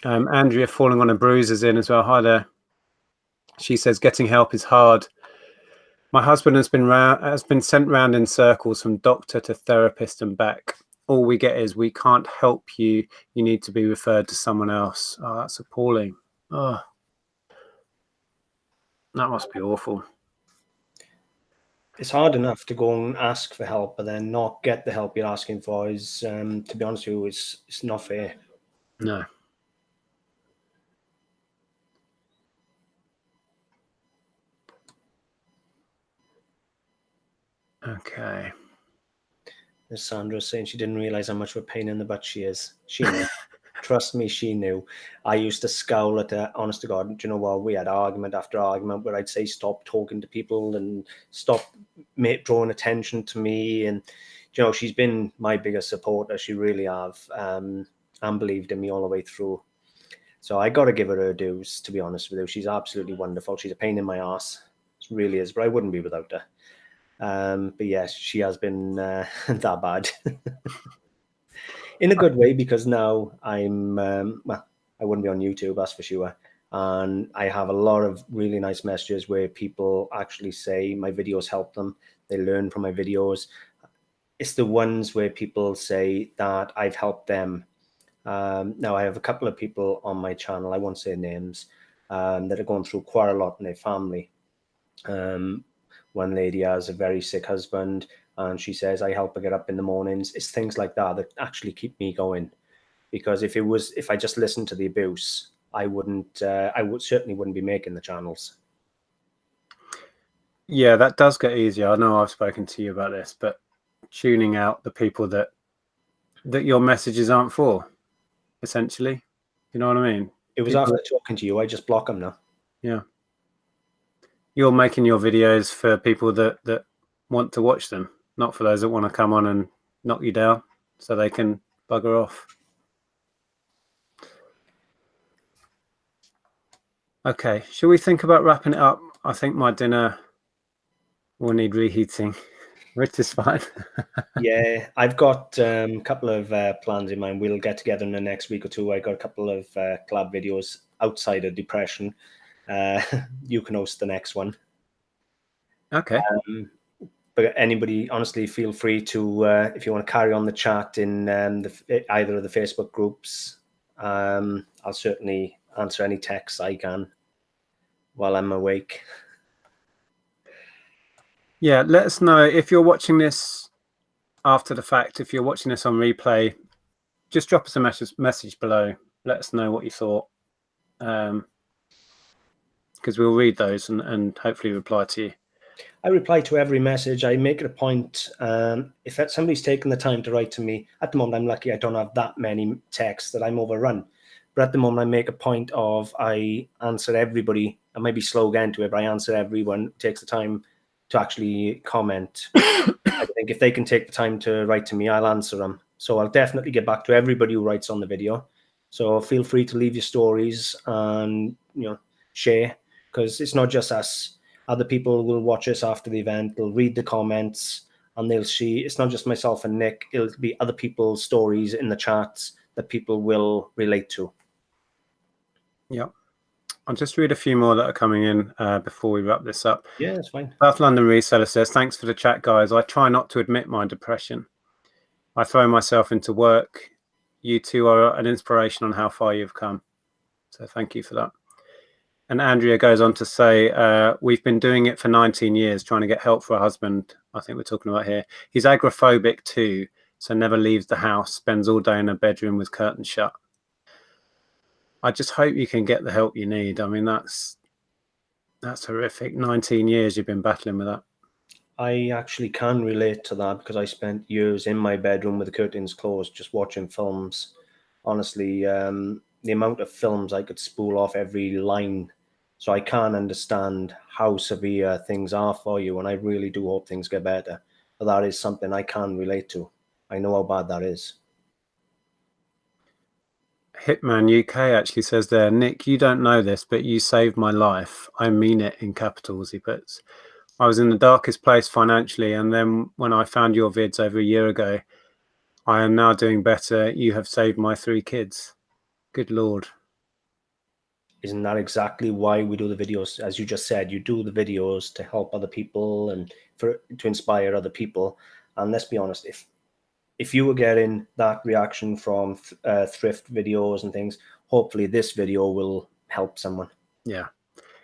Andrea falling on a bruise is in as well. Hi there. She says getting help is hard. My husband has been sent round in circles from doctor to therapist and back. All we get is, we can't help you. You need to be referred to someone else. Oh, that's appalling. Oh, that must be awful. It's hard enough to go and ask for help, but then not get the help you're asking for is, to be honest with you, it's not fair. No. Okay. As Sandra's saying, she didn't realize how much of a pain in the butt she is. She knew. Trust me, she knew. I used to scowl at her, honest to God. Do you know what? We had argument after argument where I'd say, stop talking to people and stop drawing attention to me. And, you know, she's been my biggest supporter. She really have, and believed in me all the way through. So I got to give her dues, to be honest with you. She's absolutely wonderful. She's a pain in my ass. She really is, but I wouldn't be without her. But yes, she has been that bad. In a good way, because now I'm, well, I wouldn't be on YouTube, that's for sure. And I have a lot of really nice messages where people actually say my videos help them. They learn from my videos. It's the ones where people say that I've helped them. Now, I have a couple of people on my channel, I won't say names, that are going through quite a lot in their family. One lady has a very sick husband, and she says, I help her get up in the mornings. It's things like that that actually keep me going. Because if I just listened to the abuse, I certainly wouldn't be making the channels. Yeah, that does get easier. I know I've spoken to you about this, but tuning out the people that your messages aren't for, essentially. You know what I mean? It was after talking to you, I just block them now. Yeah. You're making your videos for people that want to watch them, not for those that want to come on and knock you down so they can bugger off. Okay, should we think about wrapping it up? I think my dinner will need reheating, which is fine. Yeah, I've got a couple of plans in mind. We'll get together in the next week or two. I got a couple of collab videos outside of depression. You can host the next one. Okay. But anybody, honestly, feel free to, if you want to carry on the chat in either of the Facebook groups, I'll certainly answer any texts I can while I'm awake. Yeah, let us know if you're watching this after the fact. If you're watching this on replay, just drop us a message below. Let us know what you thought, because we'll read those and hopefully reply to you. I reply to every message. I make it a point. If somebody's taken the time to write to me, at the moment I'm lucky I don't have that many texts that I'm overrun. But at the moment I make a point of I answer everybody. I might be slow getting to it, but I answer everyone who takes the time to actually comment. I think if they can take the time to write to me, I'll answer them. So I'll definitely get back to everybody who writes on the video. So feel free to leave your stories and, you know, share, because it's not just us. Other people will watch us after the event. They'll read the comments and they'll see it's not just myself and Nick. It'll be other people's stories in the chats that people will relate to. Yeah. I'll just read a few more that are coming in before we wrap this up. Yeah, that's fine. South London Reseller says, thanks for the chat, guys. I try not to admit my depression. I throw myself into work. You two are an inspiration on how far you've come. So thank you for that. And Andrea goes on to say, we've been doing it for 19 years, trying to get help for a husband. I think we're talking about here. He's agoraphobic too, so never leaves the house, spends all day in a bedroom with curtains shut. I just hope you can get the help you need. I mean, that's horrific. 19 years you've been battling with that. I actually can relate to that because I spent years in my bedroom with the curtains closed, just watching films. Honestly, the amount of films I could spool off every line. So I can understand how severe things are for you, and I really do hope things get better. But that is something I can relate to. I know how bad that is. Hitman UK actually says there, Nick, you don't know this, but you saved my life. I mean it, in capitals, he puts. I was in the darkest place financially, and then when I found your vids over a year ago, I am now doing better. You have saved my 3 kids. Good Lord. Isn't that exactly why we do the videos? As you just said, you do the videos to help other people and to inspire other people. And let's be honest, if you were getting that reaction from thrift videos and things, hopefully this video will help someone. Yeah,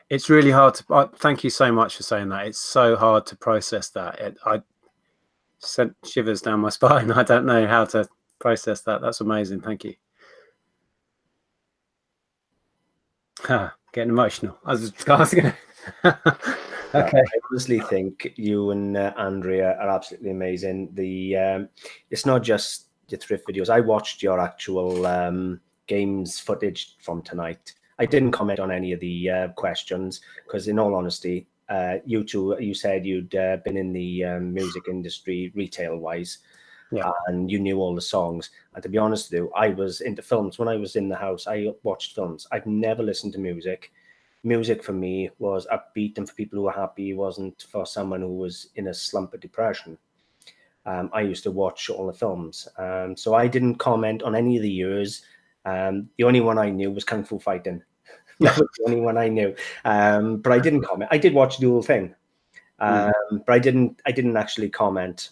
it's really hard to thank you so much for saying that. It's so hard to process that. I sent shivers down my spine. I don't know how to process that. That's amazing. Thank you. Getting emotional. I was gonna okay. I honestly think you and Andrea are absolutely amazing. It's not just your thrift videos. I watched your actual games footage from tonight. I didn't comment on any of the questions because, in all honesty, you said you'd been in the music industry retail wise, Yeah. and you knew all the songs. And to be honest with you, I was into films. When I was in the house, I watched films. I've never listened to music. Music for me was upbeat and for people who were happy. It wasn't for someone who was in a slump of depression. I used to watch all the films. So I didn't comment on any of the years. The only one I knew was Kung Fu Fighting. That was the only one I knew. But I didn't comment. I did watch the whole thing. But I didn't actually comment.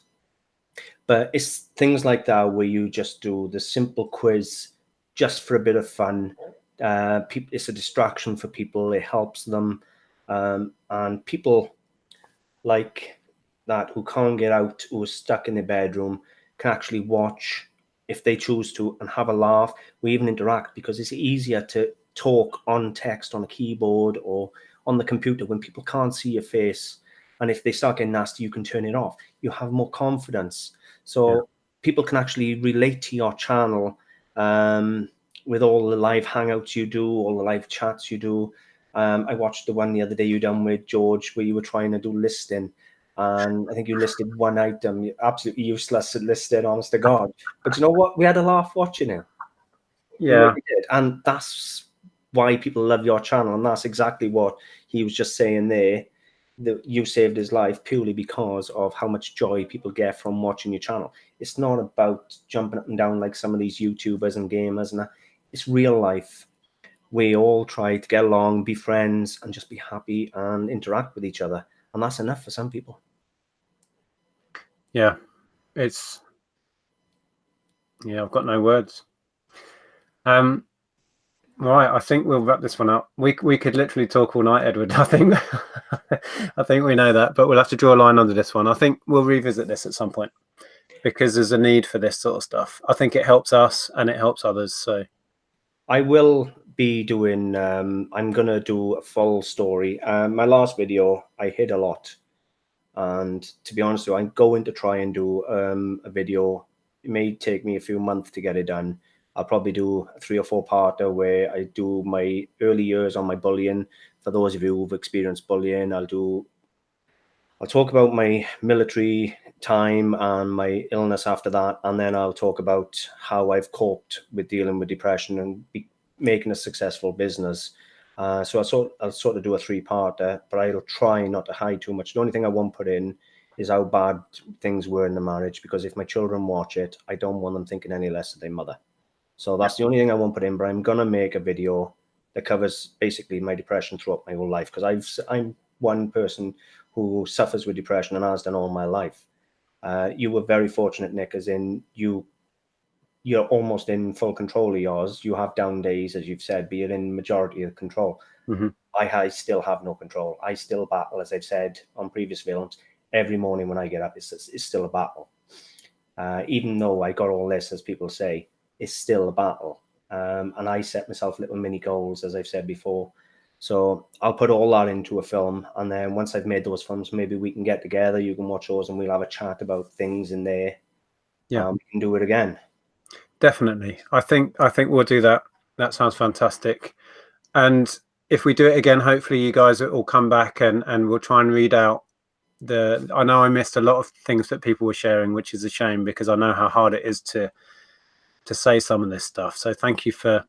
But it's things like that where you just do the simple quiz just for a bit of fun. It's a distraction for people. It helps them. And people like that who can't get out, who are stuck in their bedroom, can actually watch if they choose to and have a laugh. We even interact because it's easier to talk on text on a keyboard or on the computer when people can't see your face. And if they start getting nasty, you can turn it off. You have more confidence. So people can actually relate to your channel with all the live hangouts you do, all the live chats you do. I watched the one the other day you done with George where you were trying to do listing. And I think you listed one item, absolutely useless at listing, honest to God. But you know what? We had a laugh watching it. We Yeah. really did. And that's why people love your channel. And that's exactly what he was just saying there. That you saved his life purely because of how much joy people get from watching your channel. It's not about jumping up and down like some of these YouTubers and gamers and that. It's real life. We all try to get along, be friends, and just be happy and interact with each other. And that's enough for some people. Yeah. I've got no words. Right, I think we'll wrap this one up. We could literally talk all night, Edward. I think we know that, but we'll have to draw a line under this one. I think we'll revisit this at some point because there's a need for this sort of stuff. I think it helps us and it helps others. So I will be doing, I'm going to do a full story. My last video, I hid a lot. And to be honest with you, I'm going to try and do a video. It may take me a few months to get it done. I'll probably do a 3 or 4 parter where I do my early years on my bullying. For those of you who've experienced bullying, I'll talk about my military time and my illness after that, and then I'll talk about how I've coped with dealing with depression and making a successful business. So I'll sort of do a 3-parter, but I'll try not to hide too much. The only thing I won't put in is how bad things were in the marriage, because if my children watch it, I don't want them thinking any less of their mother. So that's the only thing I won't put in, but I'm going to make a video that covers basically my depression throughout my whole life, because I'm one person who suffers with depression and has done all my life. You were very fortunate, Nick, as in you're almost in full control of yours. You have down days, as you've said, but you're in majority of control. I still have no control. I still battle, as I've said on previous films. Every morning when I get up, it's still a battle. Even though I got all this, as people say, it's still a battle. And I set myself little mini goals, as I've said before. So I'll put all that into a film, and then once I've made those films, maybe we can get together, you can watch those, and we'll have a chat about things in there. Yeah, we can do it again. definitely. I think we'll do that. That sounds fantastic. And if we do it again, hopefully you guys will come back, and we'll try and read out I know I missed a lot of things that people were sharing, which is a shame, because I know how hard it is to say some of this stuff. So thank you for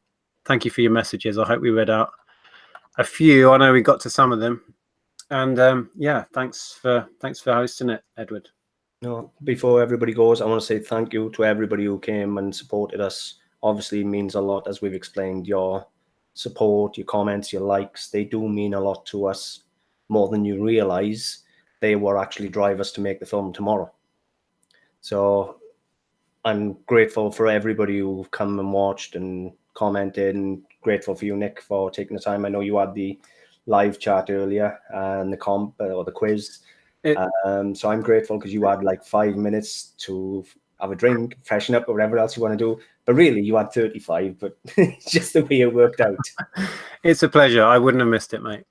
your messages. I hope we read out a few. I know we got to some of them. And yeah, thanks for hosting it, Edward. No, before everybody goes, I want to say thank you to everybody who came and supported us. Obviously, it means a lot, as we've explained. Your support, your comments, your likes, they do mean a lot to us, more than you realize. They were actually drivers to make the film tomorrow. So I'm grateful for everybody who've come and watched and commented, and grateful for you, Nick, for taking the time. I know you had the live chat earlier and the comp or the quiz. So I'm grateful because you had like 5 minutes to have a drink, freshen up, or whatever else you want to do. But really, you had 35, but it's just the way it worked out. It's a pleasure. I wouldn't have missed it, mate.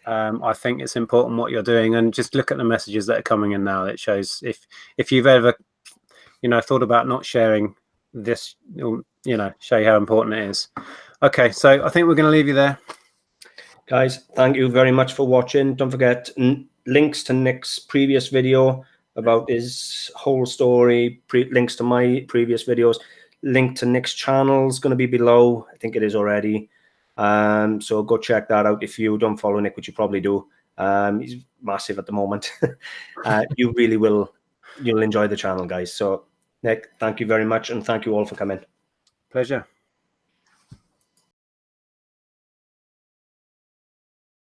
I think it's important what you're doing, and just look at the messages that are coming in now. It shows if you've ever, thought about not sharing this, show you how important it is. Okay, so I think we're going to leave you there. Guys, thank you very much for watching. Don't forget links to Nick's previous video about his whole story, links to my previous videos, link to Nick's channel is going to be below. I think it is already. So go check that out. If you don't follow Nick, which you probably do, he's massive at the moment. You really will. You'll enjoy the channel, guys. So Nick, thank you very much, and thank you all for coming. Pleasure.